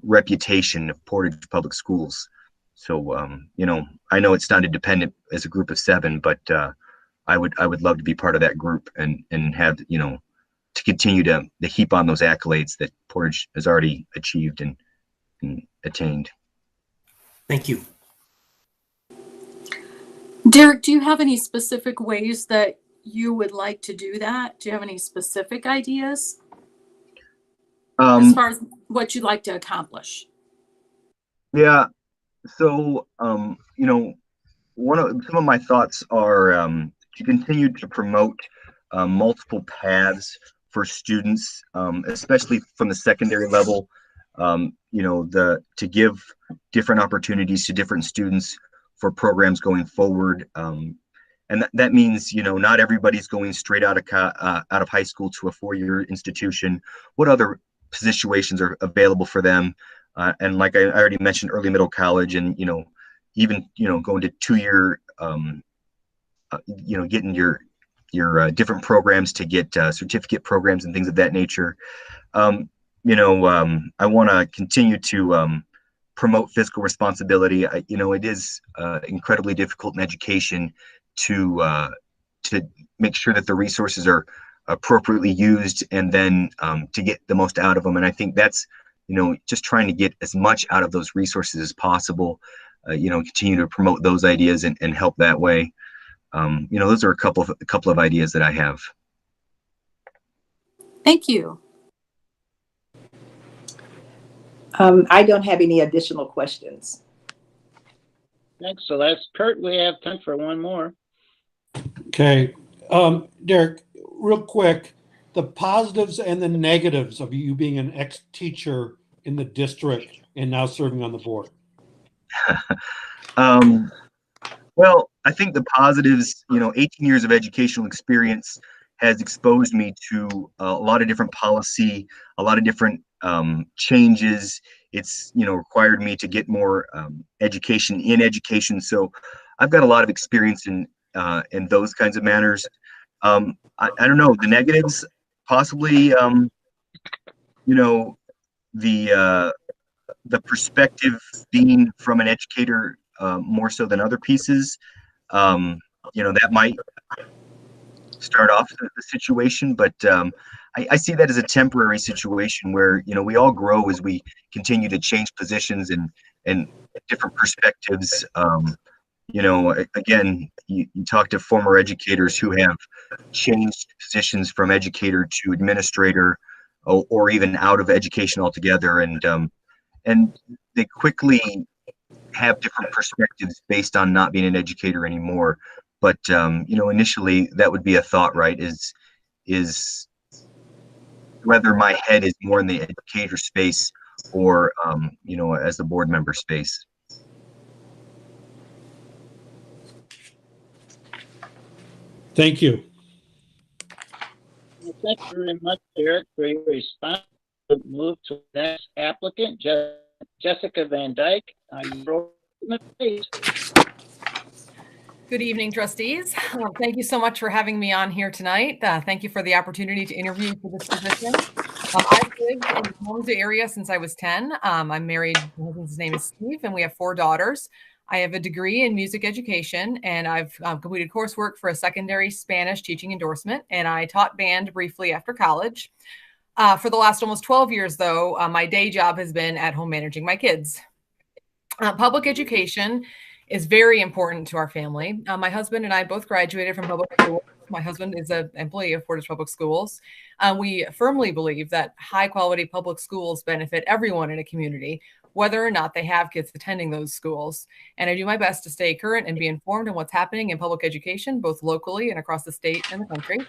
reputation of Portage Public Schools. So, you know it's not independent as a group of 7, but I would love to be part of that group and have, you know, to continue to heap on those accolades that Portage has already achieved and attained. Thank you. Derek, do you have any specific ways that you would like to do that? Do you have any specific ideas as far as what you'd like to accomplish? Yeah. So, you know, some of my thoughts are to continue to promote multiple paths for students, especially from the secondary level. You know, to give different opportunities to different students for programs going forward. And that means, you know, not everybody's going straight out of high school to a 4-year institution. What other situations are available for them? And like I already mentioned, early middle college, and, you know, even, you know, going to 2-year, you know, getting your different programs to get certificate programs and things of that nature. You know, I want to continue to promote fiscal responsibility. You know, it is incredibly difficult in education to make sure that the resources are appropriately used, and then to get the most out of them. And I think that's, you know, just trying to get as much out of those resources as possible. You know, continue to promote those ideas and help that way. You know, those are a couple of ideas that I have. Thank you. I don't have any additional questions. Thanks, Celeste. Kurt, we have time for one more. Okay. Derek, real quick, the positives and the negatives of you being an ex-teacher in the district and now serving on the board. Well, I think the positives, you know, 18 years of educational experience has exposed me to a lot of different policy, a lot of different changes. It's, you know, required me to get more education in education. So I've got a lot of experience in those kinds of manners. I don't know, the negatives, possibly, you know, the perspective being from an educator more so than other pieces. You know, that might start off the situation, but I see that as a temporary situation where, you know, we all grow as we continue to change positions and different perspectives. You know, again, you talk to former educators who have changed positions from educator to administrator, or even out of education altogether, and they quickly have different perspectives based on not being an educator anymore. But you know, initially that would be a thought, right? Is whether my head is more in the educator space or you know, as the board member space. Thank you. Well, thank you very much, Derek, for your response. We'll move to the next applicant, Jessica Van Dyke. You're open, please. Good evening, trustees. Thank you so much for having me on here tonight. Thank you for the opportunity to interview for this position. I've lived in the Kalamazoo area since I was 10. I'm married. My husband's name is Steve, and we have 4 daughters. I have a degree in music education, and I've completed coursework for a secondary Spanish teaching endorsement, and I taught band briefly after college. For the last almost 12 years, though, my day job has been at home managing my kids. Public education is very important to our family. My husband and I both graduated from public school. My husband is an employee of Portage Public Schools. We firmly believe that high quality public schools benefit everyone in a community, whether or not they have kids attending those schools. And I do my best to stay current and be informed on what's happening in public education, both locally and across the state and the country.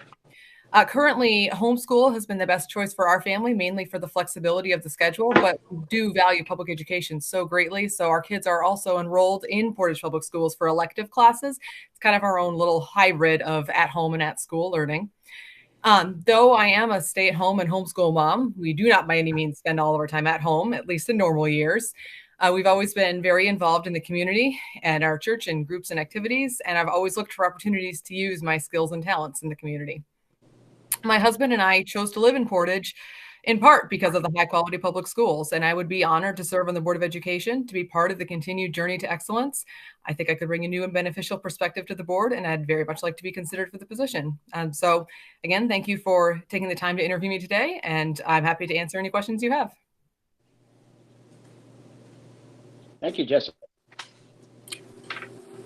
Currently, homeschool has been the best choice for our family, mainly for the flexibility of the schedule, but we do value public education so greatly. So our kids are also enrolled in Portage Public Schools for elective classes. It's kind of our own little hybrid of at home and at school learning. Though I am a stay-at-home and homeschool mom, we do not by any means spend all of our time at home, at least in normal years. We've always been very involved in the community and our church and groups and activities, and I've always looked for opportunities to use my skills and talents in the community. My husband and I chose to live in Portage in part because of the high quality public schools, and I would be honored to serve on the Board of Education to be part of the continued journey to excellence. I think I could bring a new and beneficial perspective to the board, and I'd very much like to be considered for the position. So again, thank you for taking the time to interview me today, and I'm happy to answer any questions you have. Thank you, Jessica.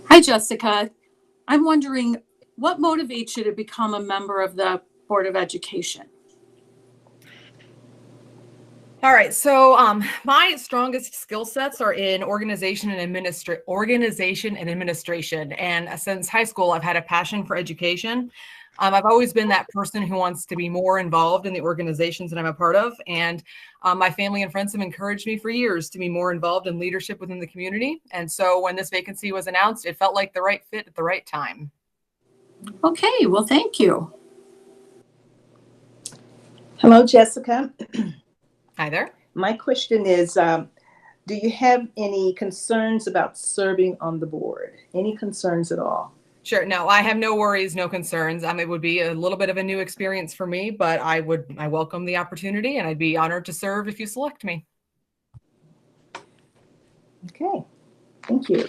Hi, Jessica. I'm wondering what motivates you to become a member of the Board of Education? All right, so my strongest skill sets are in organization and administration. And since high school, I've had a passion for education. I've always been that person who wants to be more involved in the organizations that I'm a part of. And my family and friends have encouraged me for years to be more involved in leadership within the community. And so when this vacancy was announced, it felt like the right fit at the right time. Okay, well, thank you. Hello, Jessica. Hi there. My question is, do you have any concerns about serving on the board? Any concerns at all? Sure. No, I have no worries, no concerns. It would be a little bit of a new experience for me, but I welcome the opportunity, and I'd be honored to serve if you select me. Okay, thank you.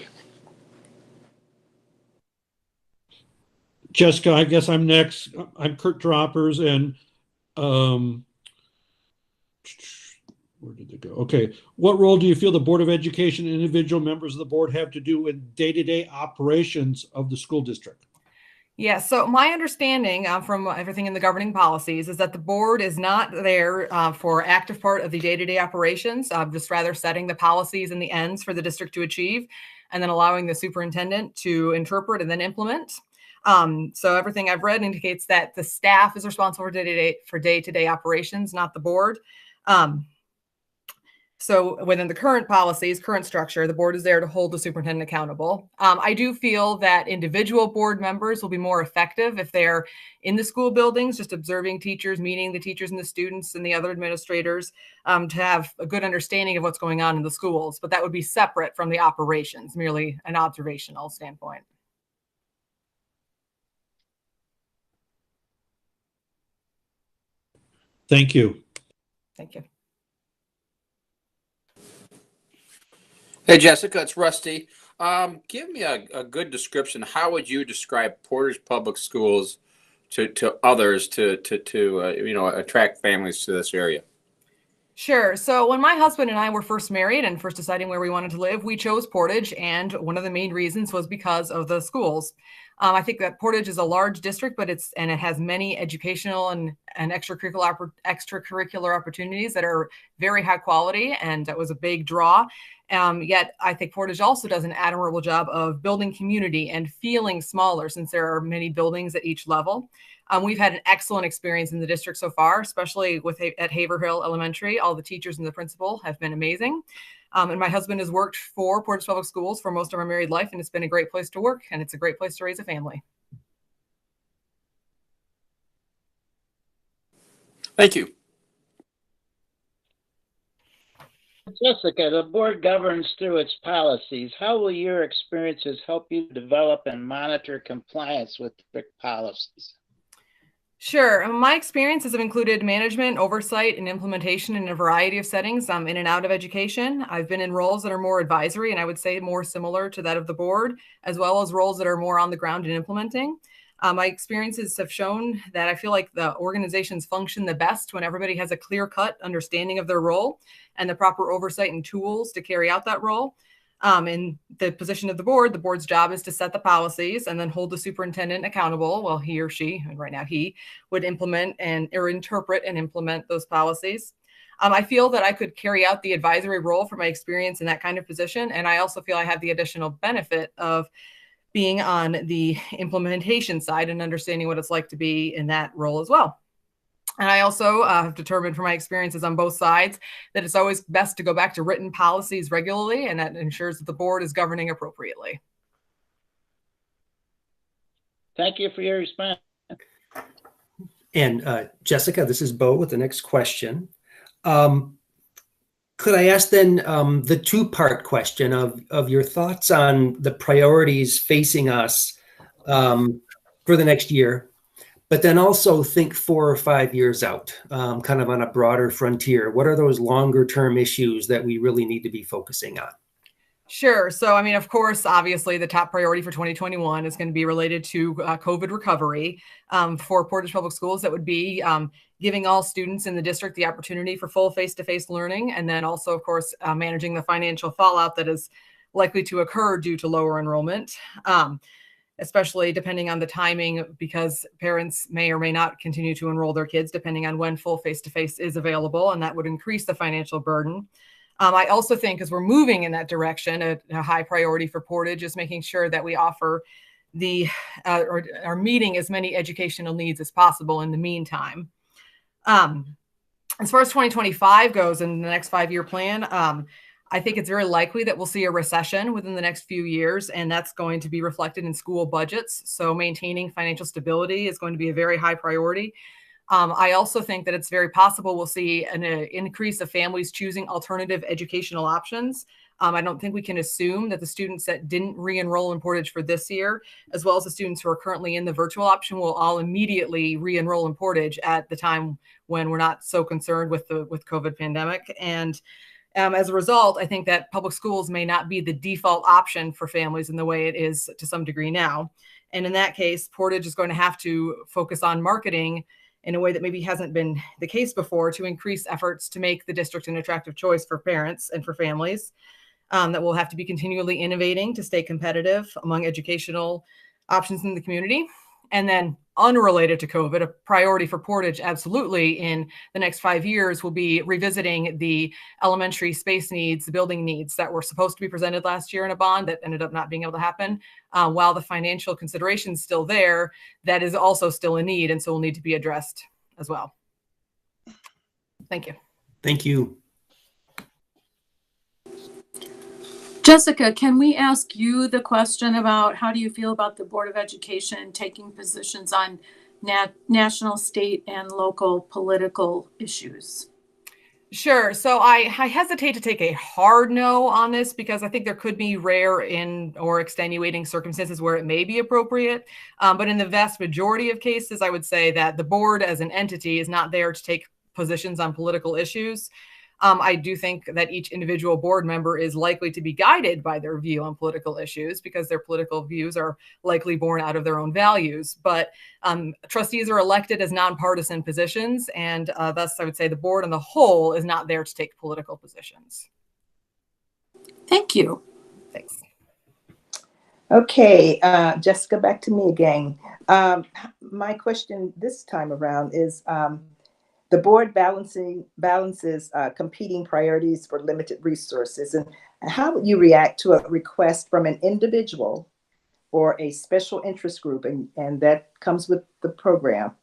Jessica, I guess I'm next. I'm Kurt Droppers, and where did they go? Okay. What role do you feel the Board of Education and individual members of the board have to do in day-to-day operations of the school district? Yeah, so my understanding from everything in the governing policies is that the board is not there for active part of the day-to-day operations, just rather setting the policies and the ends for the district to achieve, and then allowing the superintendent to interpret and then implement. So everything I've read indicates that the staff is responsible for day-to-day operations, not the board. So within the current policies, current structure, the board is there to hold the superintendent accountable. I do feel that individual board members will be more effective if they're in the school buildings, just observing teachers, meeting the teachers and the students and the other administrators to have a good understanding of what's going on in the schools. But that would be separate from the operations, merely an observational standpoint. Thank you. Thank you. Hey, Jessica, it's Rusty. Give me a good description. How would you describe Portage Public Schools to others to attract families to this area? Sure. So when my husband and I were first married and first deciding where we wanted to live, we chose Portage. And one of the main reasons was because of the schools. I think that Portage is a large district, but it has many educational and extracurricular opportunities that are very high quality. And that was a big draw. Yet I think Portage also does an admirable job of building community and feeling smaller since there are many buildings at each level. We've had an excellent experience in the district so far, especially at Haverhill Elementary. All the teachers and the principal have been amazing. And my husband has worked for Portage Public Schools for most of our married life, and it's been a great place to work, and it's a great place to raise a family. Thank you. Jessica, the board governs through its policies. How will your experiences help you develop and monitor compliance with strict policies? Sure. My experiences have included management, oversight, and implementation in a variety of settings in and out of education. I've been in roles that are more advisory and I would say more similar to that of the board, as well as roles that are more on the ground and implementing. My experiences have shown that I feel like the organizations function the best when everybody has a clear-cut understanding of their role and the proper oversight and tools to carry out that role. In the position of the board's job is to set the policies and then hold the superintendent accountable while he or she, and right now he, would implement or interpret and implement those policies. I feel that I could carry out the advisory role from my experience in that kind of position. And I also feel I have the additional benefit of being on the implementation side and understanding what it's like to be in that role as well. And I also have determined from my experiences on both sides that it's always best to go back to written policies regularly, and that ensures that the board is governing appropriately. Thank you for your response. And Jessica, this is Bo with the next question. Could I ask then the two-part question of your thoughts on the priorities facing us for the next year, but then also think 4 or 5 years out, kind of on a broader frontier? What are those longer term issues that we really need to be focusing on? Sure. So, I mean, of course, obviously, the top priority for 2021 is going to be related to COVID recovery. For Portage Public Schools, that would be giving all students in the district the opportunity for full face-to-face learning, and then also, of course, managing the financial fallout that is likely to occur due to lower enrollment, especially depending on the timing, because parents may or may not continue to enroll their kids depending on when full face-to-face is available, and that would increase the financial burden. I also think as we're moving in that direction, a high priority for Portage is making sure that we offer or are meeting as many educational needs as possible in the meantime. As far as 2025 goes in the next 5-year plan, I think it's very likely that we'll see a recession within the next few years, and that's going to be reflected in school budgets. So maintaining financial stability is going to be a very high priority. I also think that it's very possible we'll see an increase of families choosing alternative educational options. I don't think we can assume that the students that didn't re-enroll in Portage for this year, as well as the students who are currently in the virtual option, will all immediately re-enroll in Portage at the time when we're not so concerned with the COVID pandemic. And as a result, I think that public schools may not be the default option for families in the way it is to some degree now. And in that case, Portage is going to have to focus on marketing in a way that maybe hasn't been the case before to increase efforts to make the district an attractive choice for parents and for families. That we'll have to be continually innovating to stay competitive among educational options in the community. And then unrelated to COVID, a priority for Portage absolutely in the next 5 years will be revisiting the elementary space needs, the building needs that were supposed to be presented last year in a bond that ended up not being able to happen. While the financial consideration is still there, that is also still a need, and so will need to be addressed as well. Thank you. Thank you. Jessica, can we ask you the question about how do you feel about the Board of Education taking positions on national, state, and local political issues? Sure. So I hesitate to take a hard no on this because I think there could be rare or extenuating circumstances where it may be appropriate. But in the vast majority of cases, I would say that the board as an entity is not there to take positions on political issues. I do think that each individual board member is likely to be guided by their view on political issues because their political views are likely born out of their own values. But trustees are elected as nonpartisan positions, and thus I would say the board on the whole is not there to take political positions. Thank you. Thanks. Okay, Jessica, back to me again. My question this time around is, the board balances competing priorities for limited resources. And how would you react to a request from an individual or a special interest group, and that comes with the program,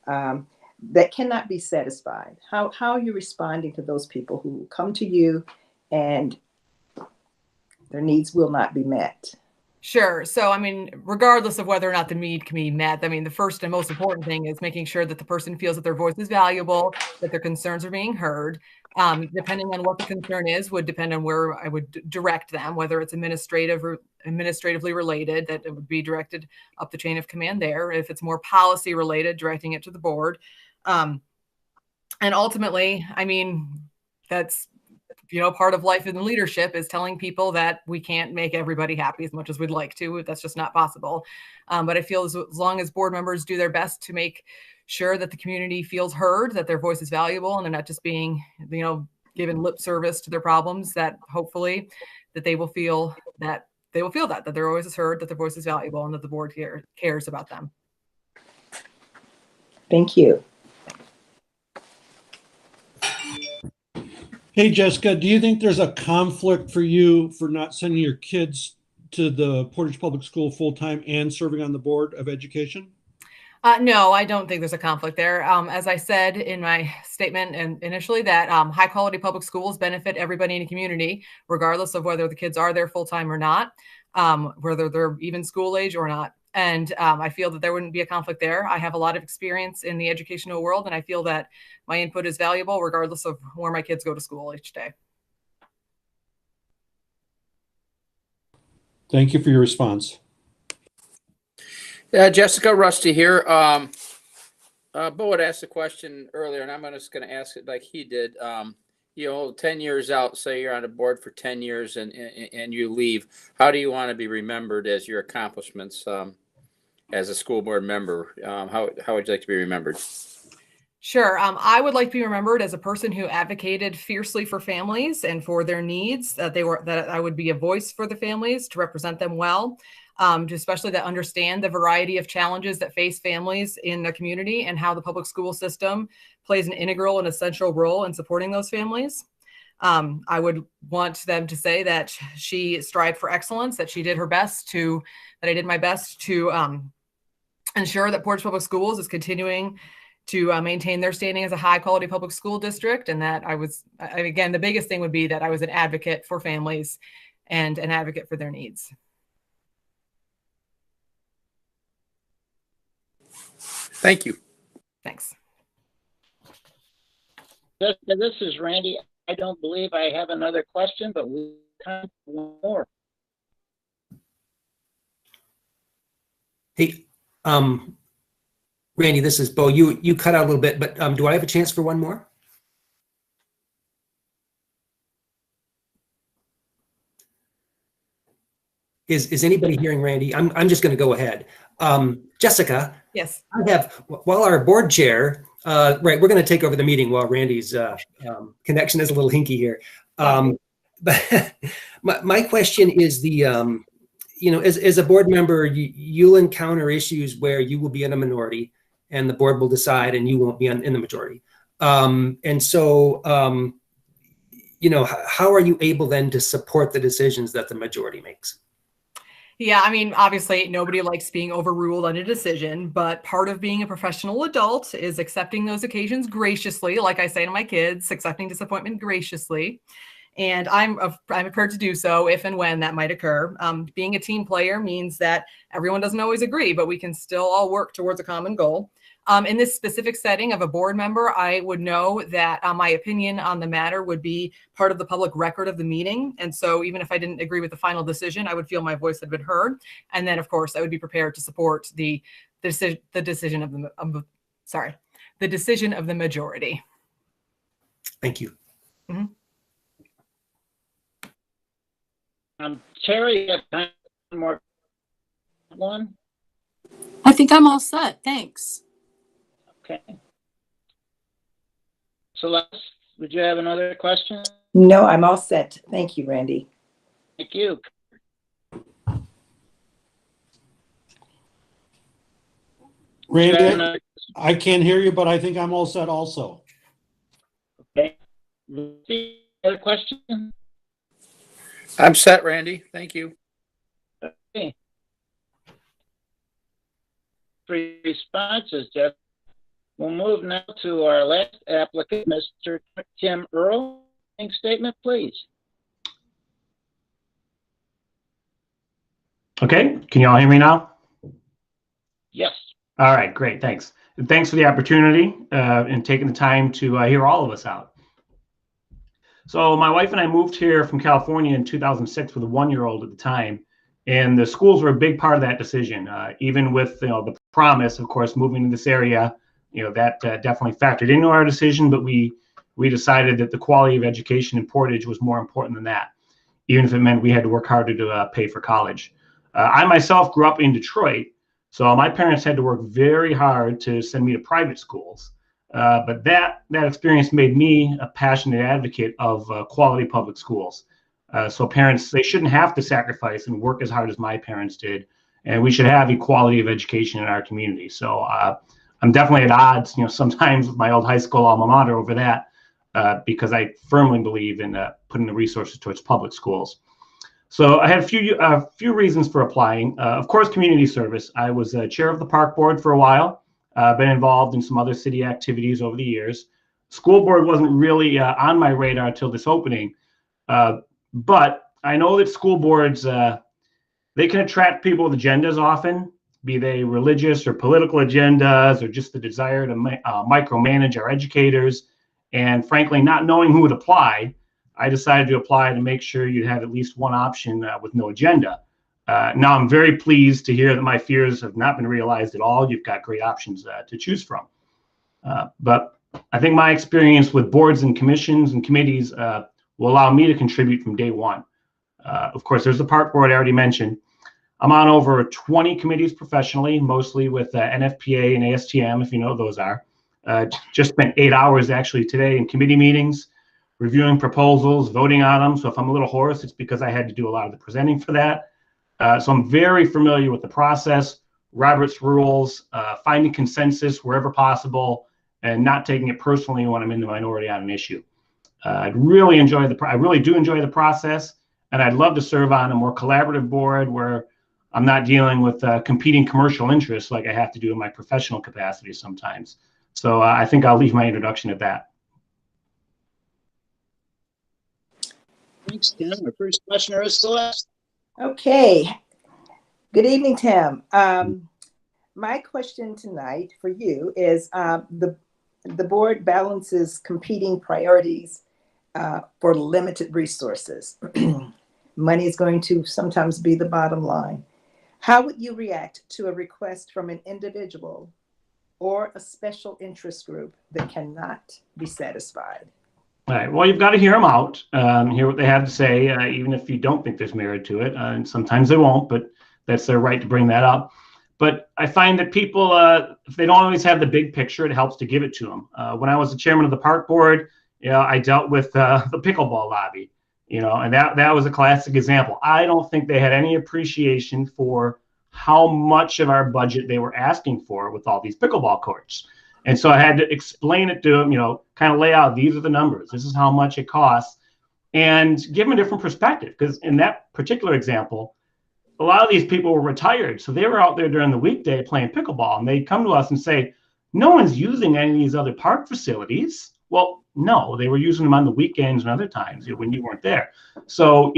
that cannot be satisfied? How are you responding to those people who come to you and their needs will not be met? Sure. So, I mean, regardless of whether or not the need can be met, I mean, the first and most important thing is making sure that the person feels that their voice is valuable, that their concerns are being heard. Depending on what the concern is, would depend on where I would direct them, whether it's administrative or administratively related, that it would be directed up the chain of command there. If it's more policy related, directing it to the board. And ultimately, I mean, that's part of life in leadership is telling people that we can't make everybody happy as much as we'd like to. That's just not possible. But I feel as long as board members do their best to make sure that the community feels heard, that their voice is valuable, and they're not just being, given lip service to their problems, that hopefully that they will feel that their voice is heard, that their voice is valuable, and that the board cares about them. Thank you. Hey, Jessica, do you think there's a conflict for you for not sending your kids to the Portage Public School full-time and serving on the Board of Education? No, I don't think there's a conflict there. As I said in my statement and initially, that high quality public schools benefit everybody in the community, regardless of whether the kids are there full time or not, whether they're even school age or not. And I feel that there wouldn't be a conflict there. I have a lot of experience in the educational world, and I feel that my input is valuable regardless of where my kids go to school each day. Thank you for your response. Jessica, Rusty here. Bo had asked a question earlier, and I'm just going to ask it like he did. 10 years out, say you're on a board for 10 years and you leave, how do you want to be remembered as your accomplishments as a school board member? How would you like to be remembered? Sure. I would like to be remembered as a person who advocated fiercely for families and for their needs, that I would be a voice for the families to represent them well, especially to understand the variety of challenges that face families in the community and how the public school system plays an integral and essential role in supporting those families. I would want them to say that she strived for excellence, that she did her best that I did my best to ensure that Portage Public Schools is continuing to maintain their standing as a high quality public school district. And that again, the biggest thing would be that I was an advocate for families and an advocate for their needs. Thank you. Thanks. Jessica, this is Randy. I don't believe I have another question, but we have time for one more. Hey, Randy, this is Bo. You cut out a little bit, but do I have a chance for one more? Is anybody hearing Randy? I'm just going to go ahead. Jessica. Yes. While our board chair, right, we're going to take over the meeting while Randy's connection is a little hinky here. But my question is as a board member, you'll encounter issues where you will be in a minority and the board will decide and you won't be in the majority. And so, how are you able then to support the decisions that the majority makes? Yeah, I mean, obviously nobody likes being overruled on a decision, but part of being a professional adult is accepting those occasions graciously. Like I say to my kids, accepting disappointment graciously. And I'm prepared to do so if and when that might occur. Being a team player means that everyone doesn't always agree, but we can still all work towards a common goal. In this specific setting of a board member, I would know that my opinion on the matter would be part of the public record of the meeting. And so even if I didn't agree with the final decision, I would feel my voice had been heard. And then, of course, I would be prepared to support the decision of the decision of the majority. Thank you. Mm-hmm. Terry, you have time for one more? I think I'm all set. Thanks. Okay. Celeste, would you have another question? No, I'm all set. Thank you, Randy. Thank you. Randy, I can't hear you, but I think I'm all set also. Okay. Other question? I'm set, Randy. Thank you. Okay. Three responses, Jeff. We'll move now to our last applicant, Mr. Tim Earl. Statement, please. Okay, can you all hear me now? Yes. All right, great, thanks. And thanks for the opportunity and taking the time to hear all of us out. So my wife and I moved here from California in 2006 with a 1-year-old at the time, and the schools were a big part of that decision. Even with the promise, of course, moving to this area, that definitely factored into our decision. But we decided that the quality of education in Portage was more important than that, even if it meant we had to work harder to pay for college. I myself grew up in Detroit, so my parents had to work very hard to send me to private schools. But that experience made me a passionate advocate of quality public schools. So parents, they shouldn't have to sacrifice and work as hard as my parents did, and we should have equality of education in our community. So I'm definitely at odds, sometimes with my old high school alma mater over that, because I firmly believe in putting the resources towards public schools. So I had a few reasons for applying. Of course, community service. I was chair of the park board for a while. Been involved in some other city activities over the years. School board wasn't really on my radar until this opening, but I know that school boards, they can attract people with agendas often, be they religious or political agendas or just the desire to micromanage our educators. And frankly, not knowing who would apply, I decided to apply to make sure you had at least one option with no agenda. Now I'm very pleased to hear that my fears have not been realized at all. You've got great options to choose from. But I think my experience with boards and commissions and committees will allow me to contribute from day one. Of course, there's the park board I already mentioned. I'm on over 20 committees professionally, mostly with NFPA and ASTM, if you know what those are. Just spent 8 hours actually today in committee meetings, reviewing proposals, voting on them. So if I'm a little hoarse, it's because I had to do a lot of the presenting for that. So I'm very familiar with the process, Robert's rules, finding consensus wherever possible, and not taking it personally when I'm in the minority on an issue. I really do enjoy the process, and I'd love to serve on a more collaborative board where I'm not dealing with competing commercial interests like I have to do in my professional capacity sometimes. So I think I'll leave my introduction at that. Thanks, Tim. Our first questioner is Celeste. Okay. Good evening, Tim. My question tonight for you is the board balances competing priorities for limited resources. Money is going to sometimes be the bottom line. How would you react to a request from an individual or a special interest group that cannot be satisfied? All right. Well, you've got to hear them out, hear what they have to say, even if you don't think there's merit to it. And sometimes they won't, but that's their right to bring that up. But I find that people, if they don't always have the big picture, it helps to give it to them. When I was the chairman of the park board, I dealt with the pickleball lobby, and that was a classic example. I don't think they had any appreciation for how much of our budget they were asking for with all these pickleball courts. And so I had to explain it to them, kind of lay out, these are the numbers, this is how much it costs, and give them a different perspective. Because in that particular example, a lot of these people were retired. So they were out there during the weekday playing pickleball, and they'd come to us and say, no one's using any of these other park facilities. Well, no, they were using them on the weekends and other times when you weren't there. So,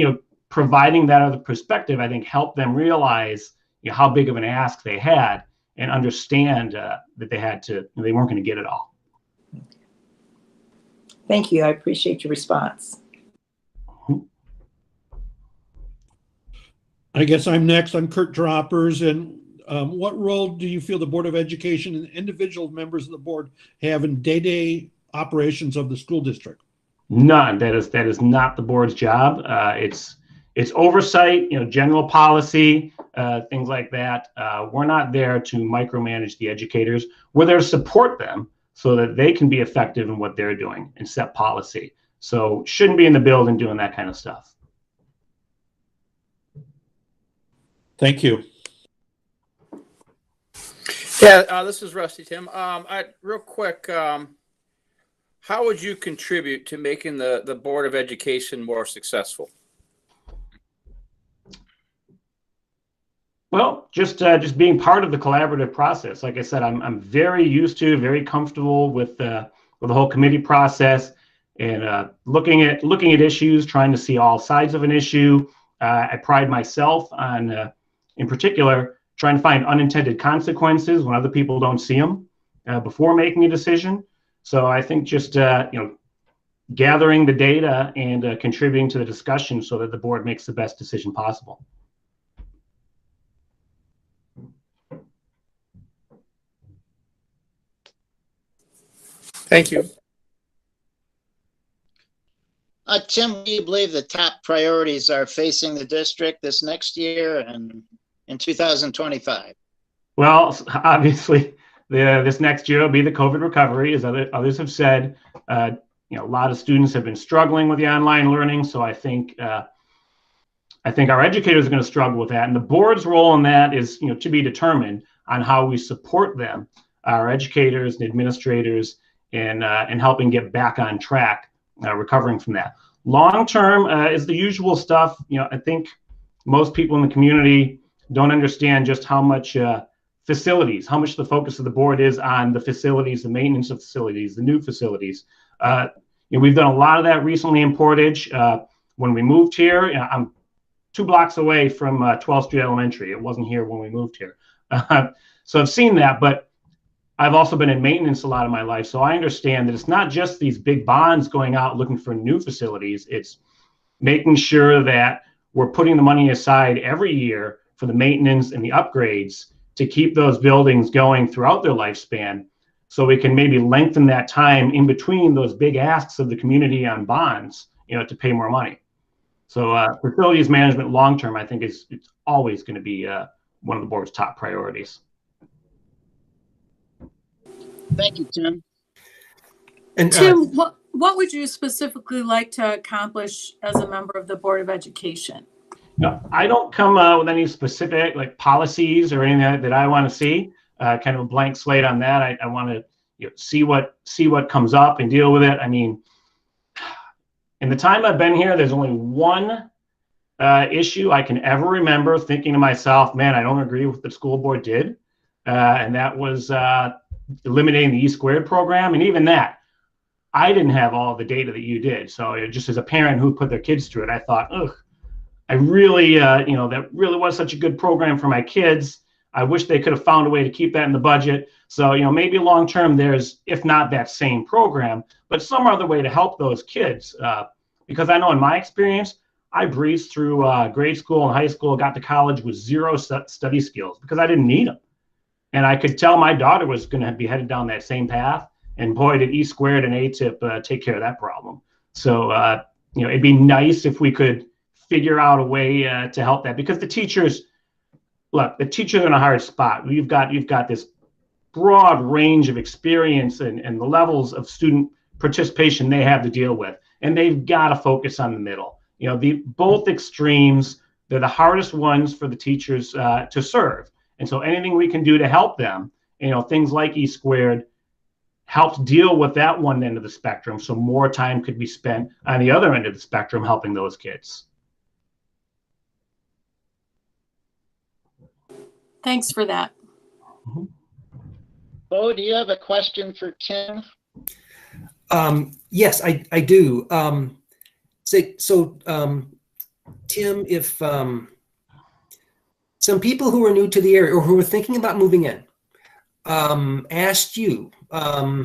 providing that other perspective, I think helped them realize how big of an ask they had and understand that they weren't going to get it all. Thank you. I appreciate your response. I guess I'm next. I'm Kurt Droppers. And what role do you feel the Board of Education and individual members of the board have in day-to-day operations of the school district? None. That is not the board's job. It's oversight, general policy, things like that. We're not there to micromanage the educators. We're there to support them so that they can be effective in what they're doing and set policy. So shouldn't be in the building doing that kind of stuff. Thank you. Yeah, this is Rusty, Tim. Real quick, how would you contribute to making the Board of Education more successful? Well, just being part of the collaborative process. Like I said, I'm very used to, very comfortable with the whole committee process, and looking at issues, trying to see all sides of an issue. I pride myself on in particular, trying to find unintended consequences when other people don't see them before making a decision. So I think just gathering the data and contributing to the discussion so that the board makes the best decision possible. Thank you. Tim, what do you believe the top priorities are facing the district this next year and in 2025? Well, obviously, this next year will be the COVID recovery, as others have said. A lot of students have been struggling with the online learning, so I think our educators are going to struggle with that, and the board's role in that is to be determined on how we support them, our educators and administrators, in helping get back on track, recovering from that. Long term is the usual stuff. I think most people in the community don't understand just how much facilities, how much the focus of the board is on the facilities, the maintenance of facilities, the new facilities. We've done a lot of that recently in Portage. When we moved here, I'm 2 blocks away from 12th Street Elementary. It wasn't here when we moved here. So I've seen that, but I've also been in maintenance a lot of my life. So I understand that it's not just these big bonds going out looking for new facilities. It's making sure that we're putting the money aside every year for the maintenance and the upgrades to keep those buildings going throughout their lifespan, so we can maybe lengthen that time in between those big asks of the community on bonds, to pay more money. So facilities management long term, I think it's always going to be one of the board's top priorities. Thank you, Tim. And Tim, what would you specifically like to accomplish as a member of the Board of Education? No, I don't come with any specific policies or anything that I want to see. Kind of a blank slate on that. I want to see what comes up and deal with it. I mean, in the time I've been here, there's only one issue I can ever remember thinking to myself, man, I don't agree with what the school board did, and that was eliminating the E² program. And even that, I didn't have all the data that you did. So just as a parent who put their kids through it, I thought, ugh, I really, that really was such a good program for my kids. I wish they could have found a way to keep that in the budget. So, maybe long term there's, if not that same program, but some other way to help those kids. Because I know in my experience, I breezed through grade school and high school, got to college with 0 study skills because I didn't need them. And I could tell my daughter was going to be headed down that same path. And boy, did E² and ATIP take care of that problem. So, it'd be nice if we could figure out a way to help that, because the teachers are in a hard spot. You've got this broad range of experience and the levels of student participation they have to deal with, and they've got to focus on the middle. Both extremes, they're the hardest ones for the teachers to serve. And so anything we can do to help them, things like E² helps deal with that one end of the spectrum, so more time could be spent on the other end of the spectrum helping those kids. Thanks for that. Bo, do you have a question for Tim? Yes, I do. Tim, if some people who are new to the area or who are thinking about moving in asked you,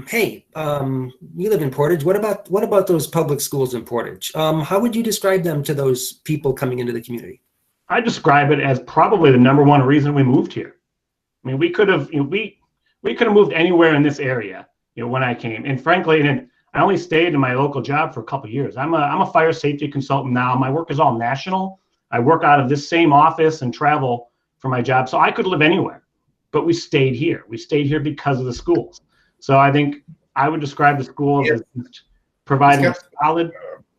hey, you live in Portage, what about those public schools in Portage? How would you describe them to those people coming into the community? I describe it as probably the #1 reason we moved here. I mean, we could have moved anywhere in this area, when I came. And frankly, I only stayed in my local job for a couple of years. I'm a fire safety consultant now. My work is all national. I work out of this same office and travel for my job, so I could live anywhere. But we stayed here. We stayed here because of the schools. So I think I would describe the schools as providing a solid.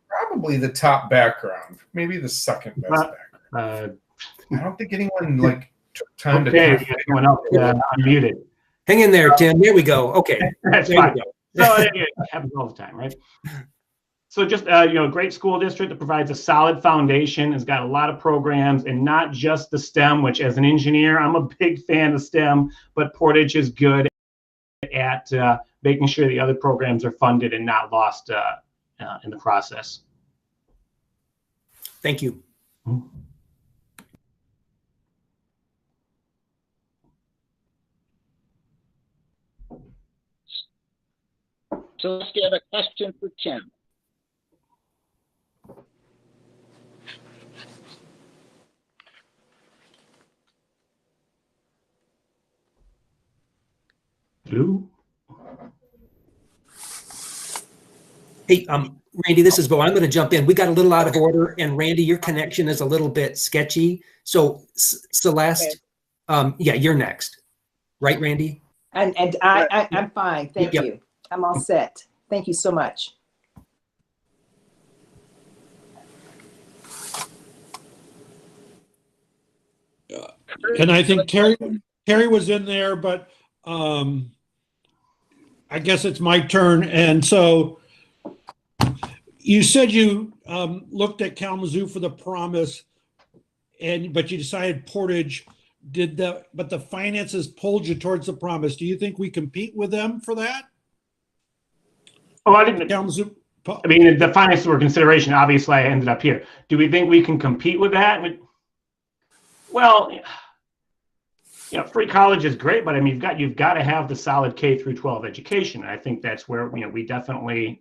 Probably the top background, maybe the second best background. I don't think anyone took time to. Okay, everyone else unmuted. Hang in there, Tim. There we go. Okay, that's fine. So it happens all the time, right? So just great school district that provides a solid foundation, has got a lot of programs, and not just the STEM, which as an engineer, I'm a big fan of STEM, but Portage is good at making sure the other programs are funded and not lost in the process. Thank you. So let's get a question for Tim. Blue. Hey, Randy, this is Bo. I'm going to jump in. We got a little out of order, and Randy, your connection is a little bit sketchy. So, Celeste, yeah, you're next, right, Randy? And I'm fine. Thank you. I'm all set. Thank you so much. And I think Terry was in there, but I guess it's my turn. And so you said you looked at Kalamazoo for the promise, but you decided Portage but the finances pulled you towards the promise. Do you think we compete with them for that? Oh, I didn't. Kalamazoo. I mean, the finances were consideration. Obviously, I ended up here. Do we think we can compete with that? Well, free college is great, but I mean, you've got to have the solid K through 12 education. And I think that's where we definitely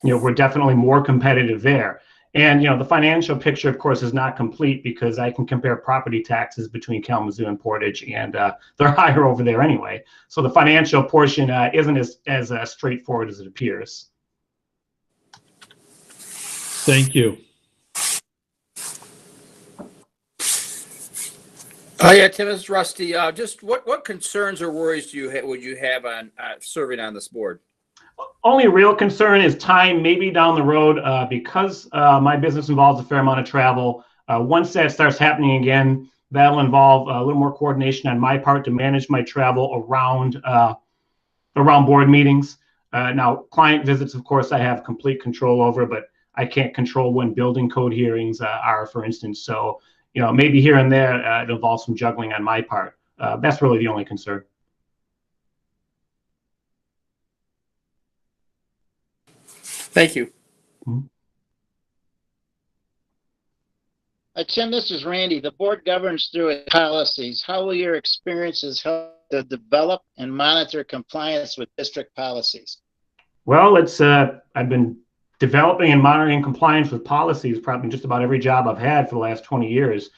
we're definitely more competitive there. And the financial picture, of course, is not complete because I can compare property taxes between Kalamazoo and Portage, and they're higher over there anyway. So the financial portion isn't as straightforward as it appears. Thank you. Yeah, Tim, this is Rusty. Just what concerns or worries would you have on serving on this board? Only real concern is time, maybe down the road, because my business involves a fair amount of travel. Once that starts happening again, that'll involve a little more coordination on my part to manage my travel around board meetings. Now, client visits, of course, I have complete control over, but I can't control when building code hearings are, for instance. So, maybe here and there it involves some juggling on my part. That's really the only concern. Thank you. Tim, this is Randy. The board governs through its policies. How will your experiences help to develop and monitor compliance with district policies? Well, I've been developing and monitoring compliance with policies probably just about every job I've had for the last 20 years,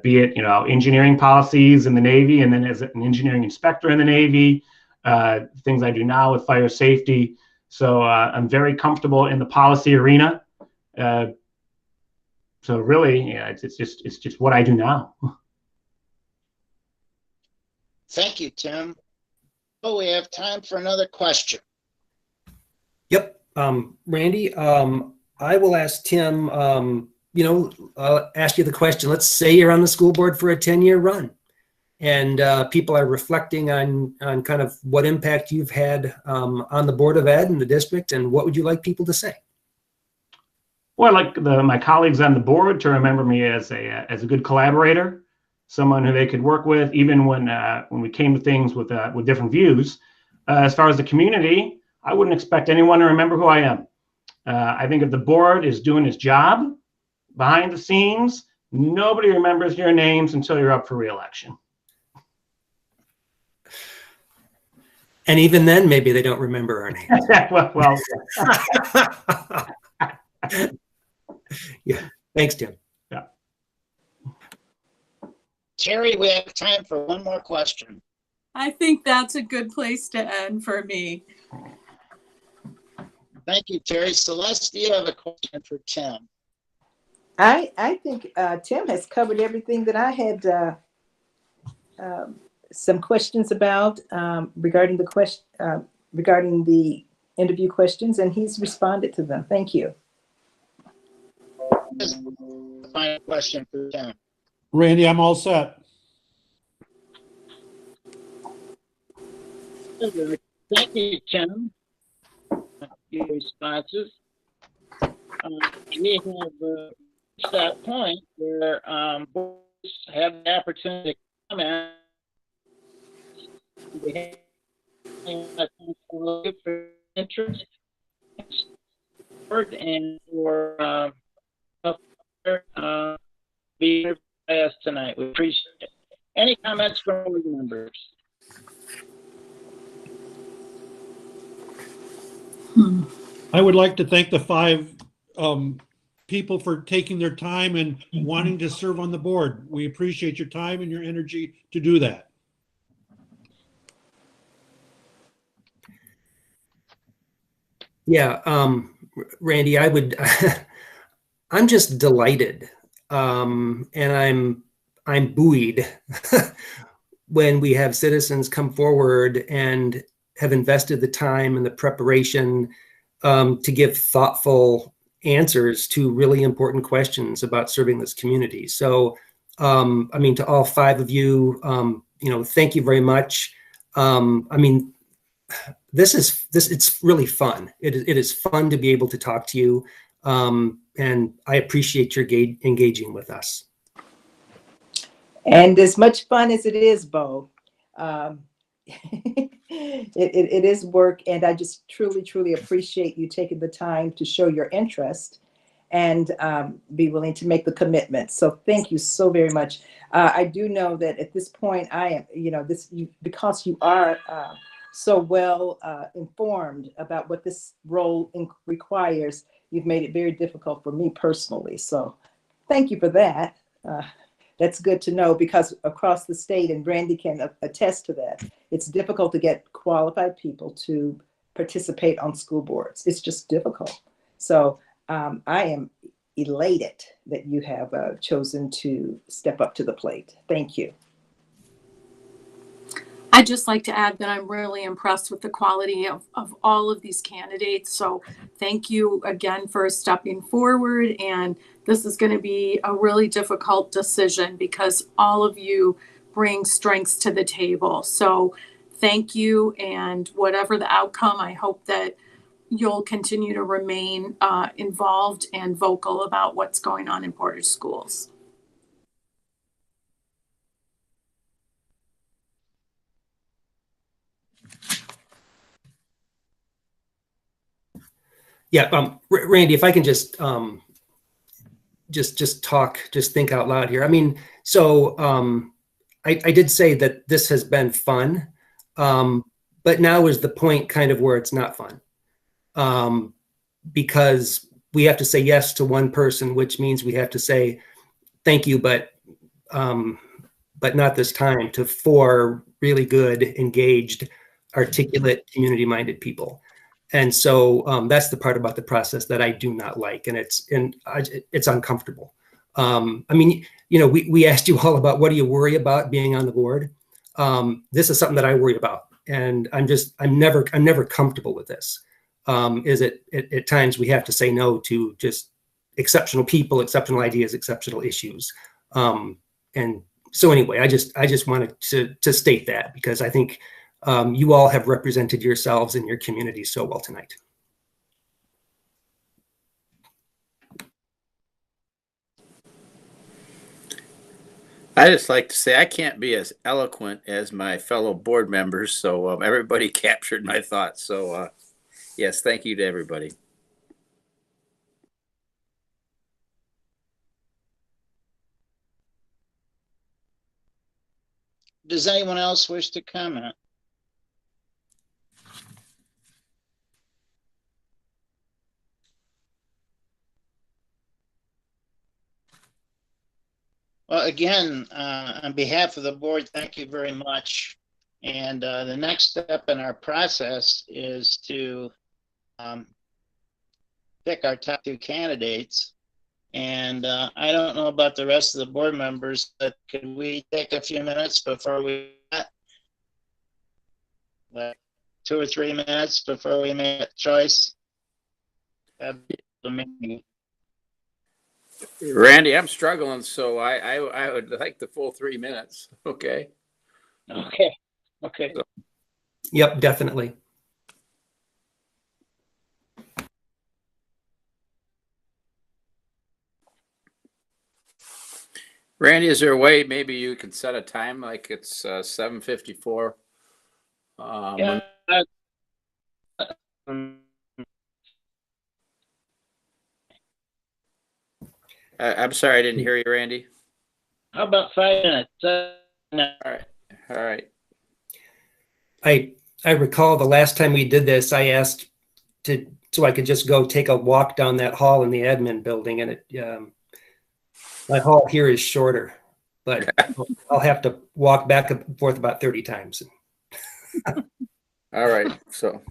be it, engineering policies in the Navy, and then as an engineering inspector in the Navy, things I do now with fire safety. So I'm very comfortable in the policy arena. So really, it's just what I do now. Thank you, Tim. Oh, we have time for another question. Yep. Randy, I will ask Tim, I'll ask you the question. Let's say you're on the school board for a 10-year run, and people are reflecting on kind of what impact you've had on the Board of Ed and the district, and what would you like people to say? Well, I'd like my colleagues on the board to remember me as a good collaborator, someone who they could work with, even when we came to things with different views. As far as the community, I wouldn't expect anyone to remember who I am. I think if the board is doing its job behind the scenes, nobody remembers your names until you're up for re-election. And even then, maybe they don't remember our names. well. Yeah. Thanks, Tim. Yeah. Terry, we have time for one more question. I think that's a good place to end for me. Thank you, Terry. Celeste, do you have a question for Tim? I think Tim has covered everything that I had some questions about regarding the interview questions, and he's responded to them. Thank you. Final question for Tim. Randy, I'm all set. Thank you, Tim. Your responses. We have reached that point where boards have the opportunity to comment. We have for interest and for being here by us tonight. We appreciate it. Any comments from board members? I would like to thank the 5 people for taking their time and wanting to serve on the board. We appreciate your time and your energy to do that. Yeah, Randy, I would. I'm just delighted, and I'm buoyed when we have citizens come forward and have invested the time and the preparation to give thoughtful answers to really important questions about serving this community. So, I mean, to all 5 of you, thank you very much. I mean, it's really fun. It is fun to be able to talk to you. And I appreciate your engaging with us. And as much fun as it is, Bo, it is work. And I just truly, truly appreciate you taking the time to show your interest and be willing to make the commitment. So thank you so very much. I do know that at this point, I am, because you are so well informed about what this role requires, you've made it very difficult for me personally. So thank you for that. That's good to know, because across the state, and Brandy can attest to that, it's difficult to get qualified people to participate on school boards. It's just difficult. So I am elated that you have chosen to step up to the plate. Thank you. I'd just like to add that I'm really impressed with the quality of all of these candidates. So thank you again for stepping forward. And this is going to be a really difficult decision because all of you bring strengths to the table. So thank you. And whatever the outcome, I hope that you'll continue to remain involved and vocal about what's going on in Portage schools. Yeah, Randy, if I can just think out loud here. I mean, so I did say that this has been fun, but now is the point kind of where it's not fun, because we have to say yes to one person, which means we have to say thank you, but not this time, to 4 really good, engaged, articulate, community-minded people. And so that's the part about the process that I do not like, and it's uncomfortable. I mean, we asked you all about what do you worry about being on the board. This is something that I worry about, and I'm never comfortable with this. At times we have to say no to just exceptional people, exceptional ideas, exceptional issues. And so anyway, I just wanted to state that, because I think you all have represented yourselves and your community so well tonight. I just like to say I can't be as eloquent as my fellow board members, so everybody captured my thoughts. So yes, thank you to everybody. Does anyone else wish to comment? Well, again, on behalf of the board, thank you very much. And the next step in our process is to pick our top 2 candidates. And I don't know about the rest of the board members, but could we take a few minutes before we, like 2 or 3 minutes before we make a choice? Randy, I'm struggling, so I would like the full 3 minutes. Okay. Okay. So, Yep, definitely. Randy, is there a way maybe you can set a time like it's 7:54? Yeah. I'm sorry, I didn't hear you, Randy. How about 5 minutes? All right. I recall the last time we did this, I asked so I could just go take a walk down that hall in the admin building, and my hall here is shorter, but I'll have to walk back and forth about 30 times. All right. So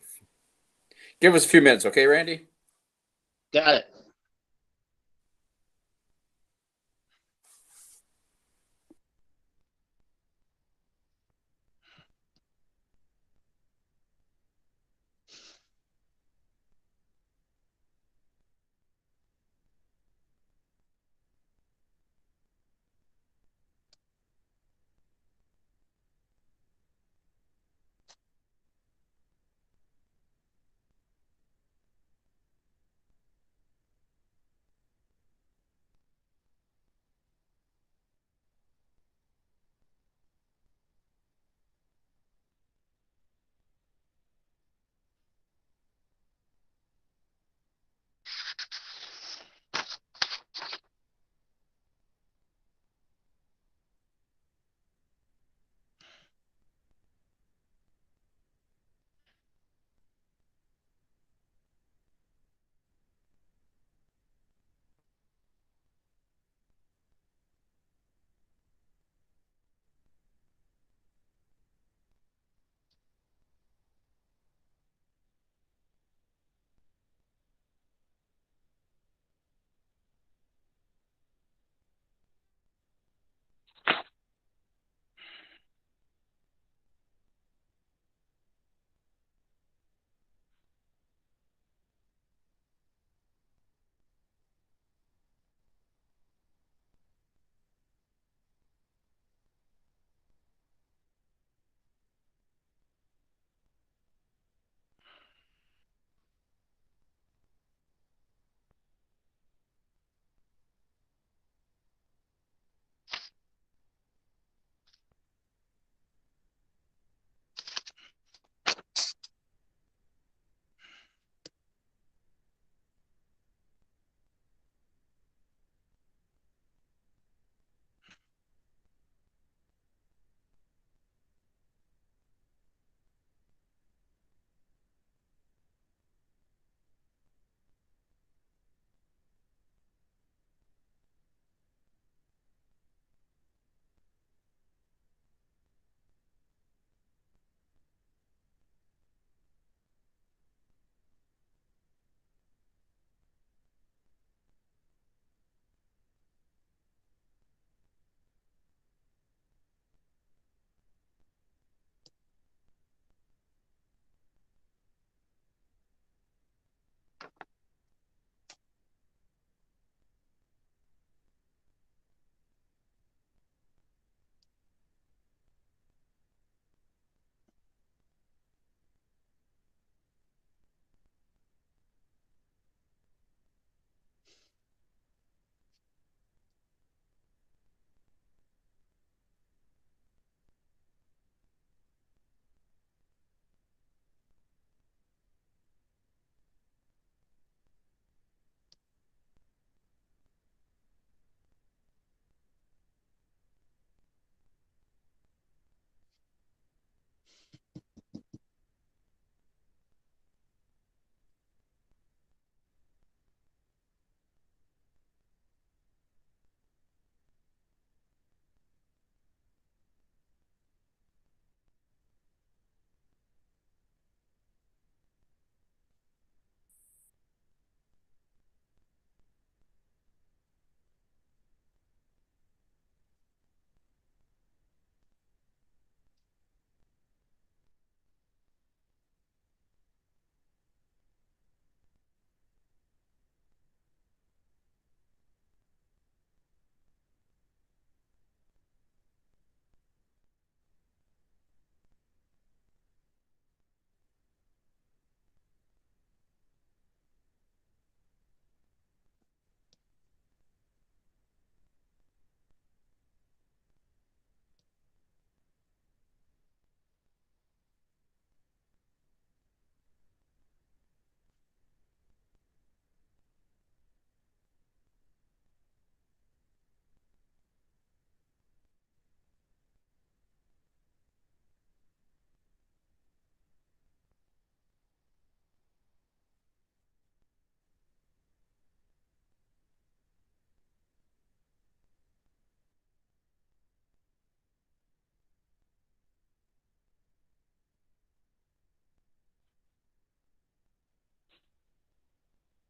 give us a few minutes, okay, Randy? Got it.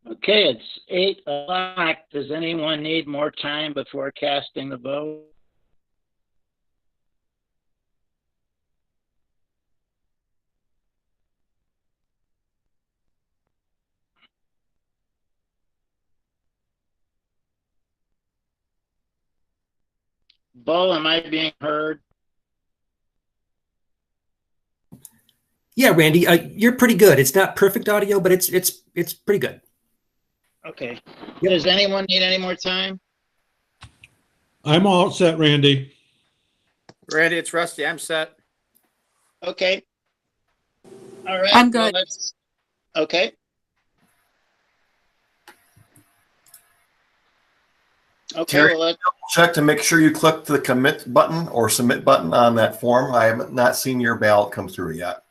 Okay, it's 8 o'clock. Does anyone need more time before casting the vote? Bo, am I being heard? Yeah, Randy, you're pretty good. It's not perfect audio, but it's pretty good. Okay. Yep. Does anyone need any more time? I'm all set, Randy. Randy, it's Rusty. I'm set. Okay. All right. I'm good. Well, okay. Okay, Terry, well, let's check to make sure you click the commit button or submit button on that form. I have not seen your ballot come through yet.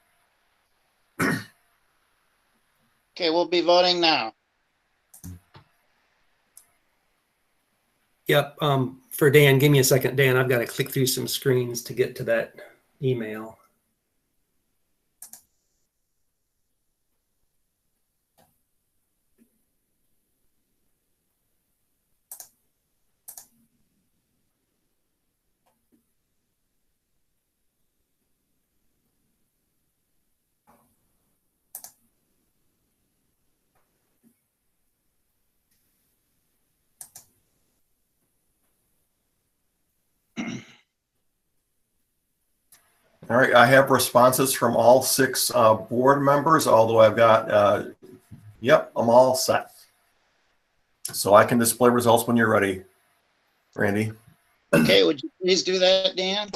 okay, we'll be voting now. Yep. For Dan, give me a second, Dan. I've got to click through some screens to get to that email. All right, I have responses from all 6 board members, although I've got, yep, I'm all set. So I can display results when you're ready, Randy. Okay, would you please do that, Dan?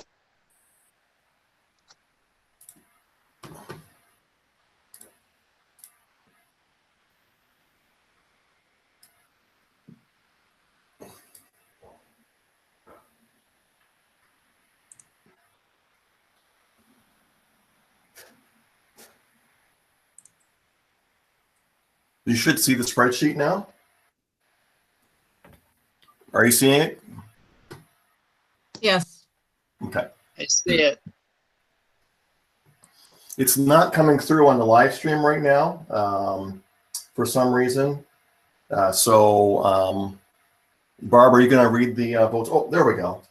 You should see the spreadsheet now. Are you seeing it? Yes. Okay. I see it. It's not coming through on the live stream right now for some reason. Barb, are you going to read the votes? Oh, there we go.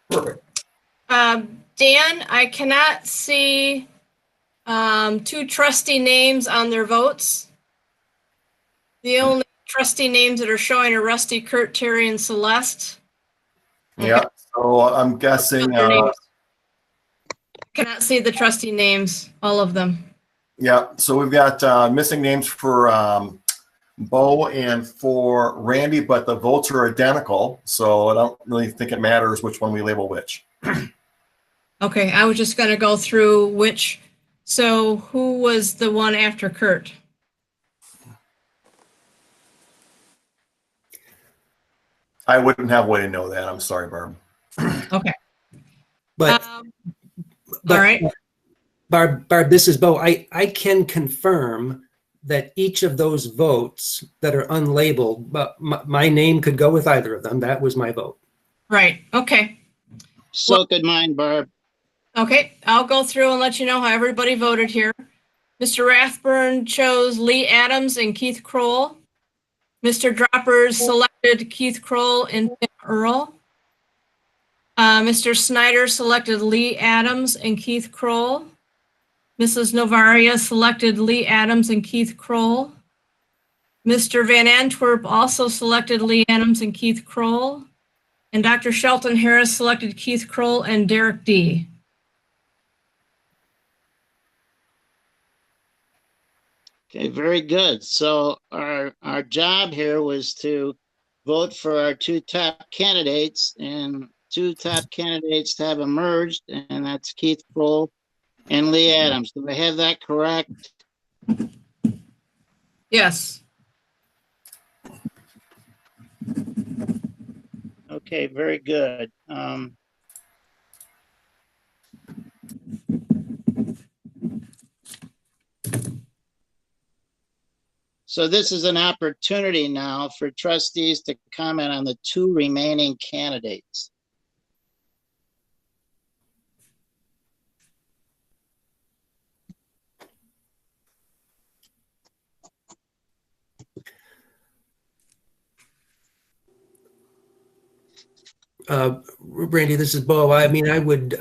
Perfect. Dan, I cannot see 2 trustee names on their votes. The only trustee names that are showing are Rusty, Kurt, Terry, and Celeste. Yeah, so I'm guessing. Cannot see the trustee names, all of them. Yeah, so we've got missing names for Bo and for Randy, but the votes are identical, so I don't really think it matters which one we label which. Okay, I was just going to go through which. So who was the one after Kurt? I wouldn't have a way to know that. I'm sorry, Barb. Okay. But, all but right. Barb, this is Bo. I can confirm that each of those votes that are unlabeled, but my name could go with either of them. That was my vote. Right. Okay. So could mine, Barb. Okay, I'll go through and let you know how everybody voted here. Mr. Rathburn chose Lee Adams and Keith Kroll. Mr. Droppers selected Keith Kroll and Tim Earl. Mr. Snyder selected Lee Adams and Keith Kroll. Mrs. Novaria selected Lee Adams and Keith Kroll. Mr. Van Antwerp also selected Lee Adams and Keith Kroll. And Dr. Shelton Harris selected Keith Kroll and Derek D. Okay, very good. So our job here was to vote for our 2 top candidates, and 2 top candidates have emerged, and that's Keith Kroll and Lee Adams. Do I have that correct? Yes. Okay, very good. So this is an opportunity now for trustees to comment on the 2 remaining candidates. Brandy, this is Bo. I mean, I would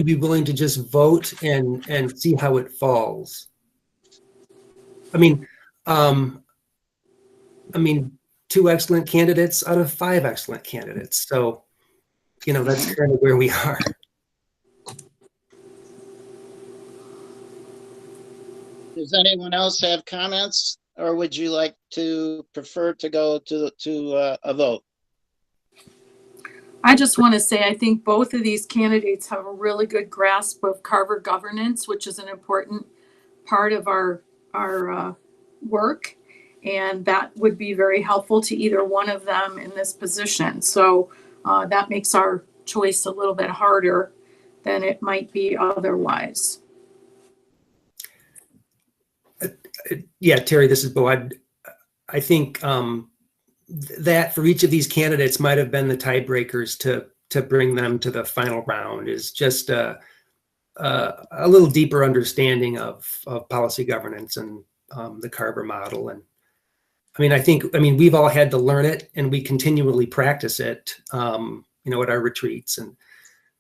be willing to just vote and see how it falls. I mean, 2 excellent candidates out of 5 excellent candidates. So, that's kind of where we are. Does anyone else have comments, or would you like to prefer to go to a vote? I just want to say, I think both of these candidates have a really good grasp of Carver governance, which is an important part of our work. And that would be very helpful to either one of them in this position. So that makes our choice a little bit harder than it might be otherwise. Yeah, Terry, this is Bo. I think that for each of these candidates might have been the tiebreakers to bring them to the final round is just a little deeper understanding of policy governance and the Carver model. And I mean, we've all had to learn it, and we continually practice it, at our retreats. And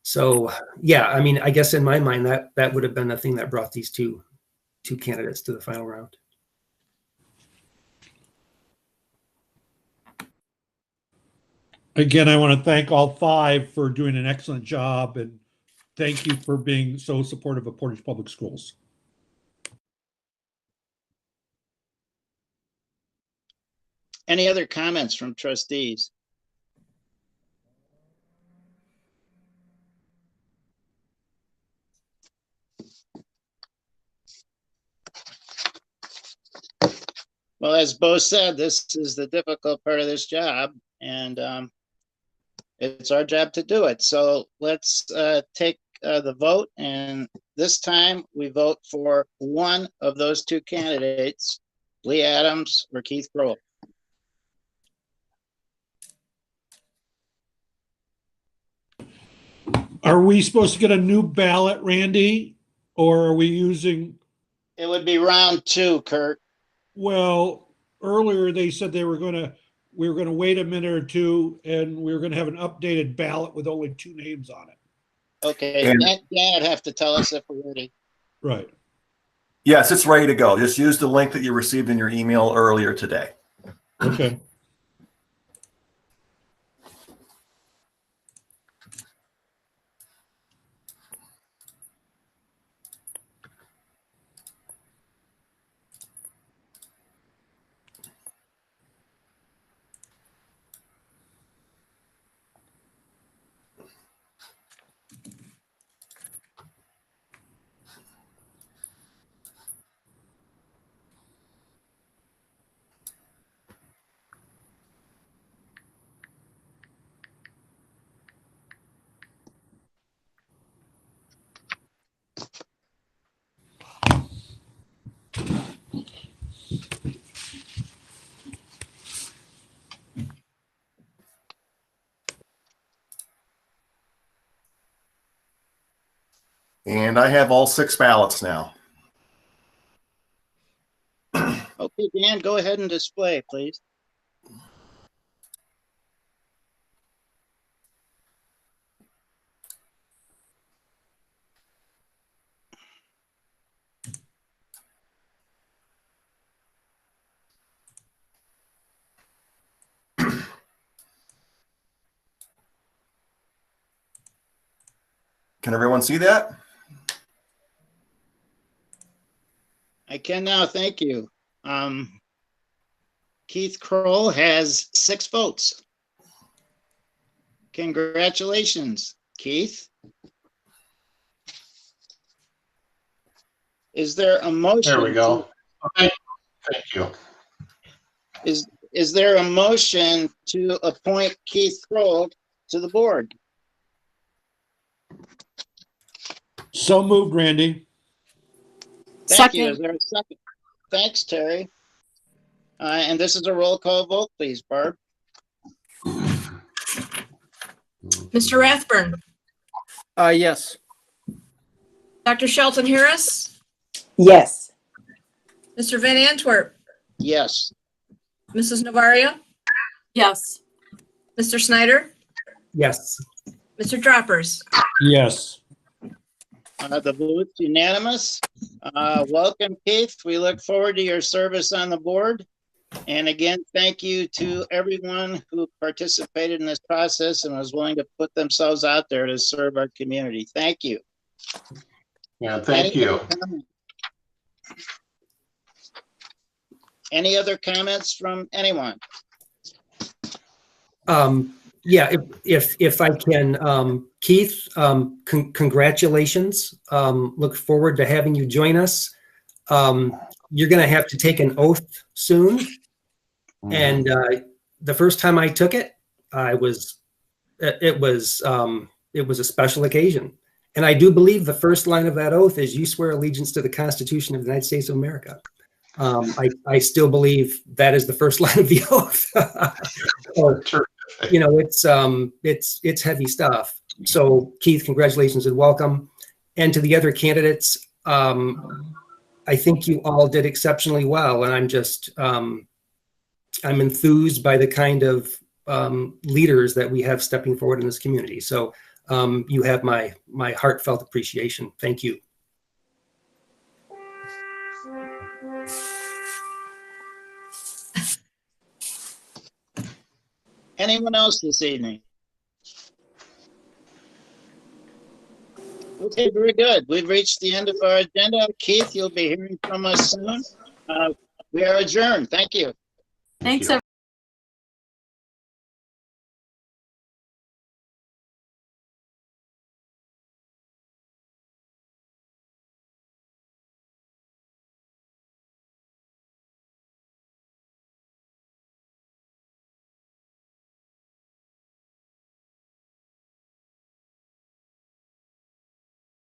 so, yeah, I mean, I guess in my mind, that would have been the thing that brought these two candidates to the final round. Again, I want to thank all 5 for doing an excellent job, and thank you for being so supportive of Portage Public Schools. Any other comments from trustees? Well, as Bo said, this is the difficult part of this job, and it's our job to do it. So let's take the vote, and this time we vote for one of those 2 candidates, Lee Adams or Keith Kroll. Are we supposed to get a new ballot, Randy, or are we using? It would be round 2, Kurt. Well, earlier they said we were going to wait a minute or 2, and we were going to have an updated ballot with only 2 names on it. Okay, Dad have to tell us if we're ready. Right. Yes, it's ready to go. Just use the link that you received in your email earlier today. Okay. And I have all 6 ballots now. Okay, Dan, go ahead and display, please. Can everyone see that? I can now, thank you. Keith Kroll has 6 votes. Congratulations, Keith. Is there a motion? There we go. Okay. Thank you. Is there a motion to appoint Keith Kroll to the board? So moved, Randy. Thank you. Is there a second? Thanks, Terry. And this is a roll call vote, please, Barb. Mr. Rathburn, Yes. Dr. Shelton Harris, Yes. Mr. Van Antwerp, Yes. Mrs. Navaria, Yes. Mr. Snyder, Yes. Mr. Droppers. Yes. The vote's unanimous. Welcome, Keith. We look forward to your service on the board. And again, thank you to everyone who participated in this process and was willing to put themselves out there to serve our community. Thank you. Yeah, thank you. Any other comments from anyone? Yeah, if I can, Keith, congratulations. Look forward to having you join us. You're going to have to take an oath soon. And the first time I took it, it was a special occasion. And I do believe the first line of that oath is, "You swear allegiance to the Constitution of the United States of America." I still believe that is the first line of the oath. You know, it's heavy stuff. So Keith, congratulations and welcome. And to the other candidates, I think you all did exceptionally well. And I'm just, I'm enthused by the kind of leaders that we have stepping forward in this community. So you have my heartfelt appreciation. Thank you. Anyone else this evening? Okay, very good. We've reached the end of our agenda. Keith, you'll be hearing from us soon. We are adjourned. Thank you. Thanks,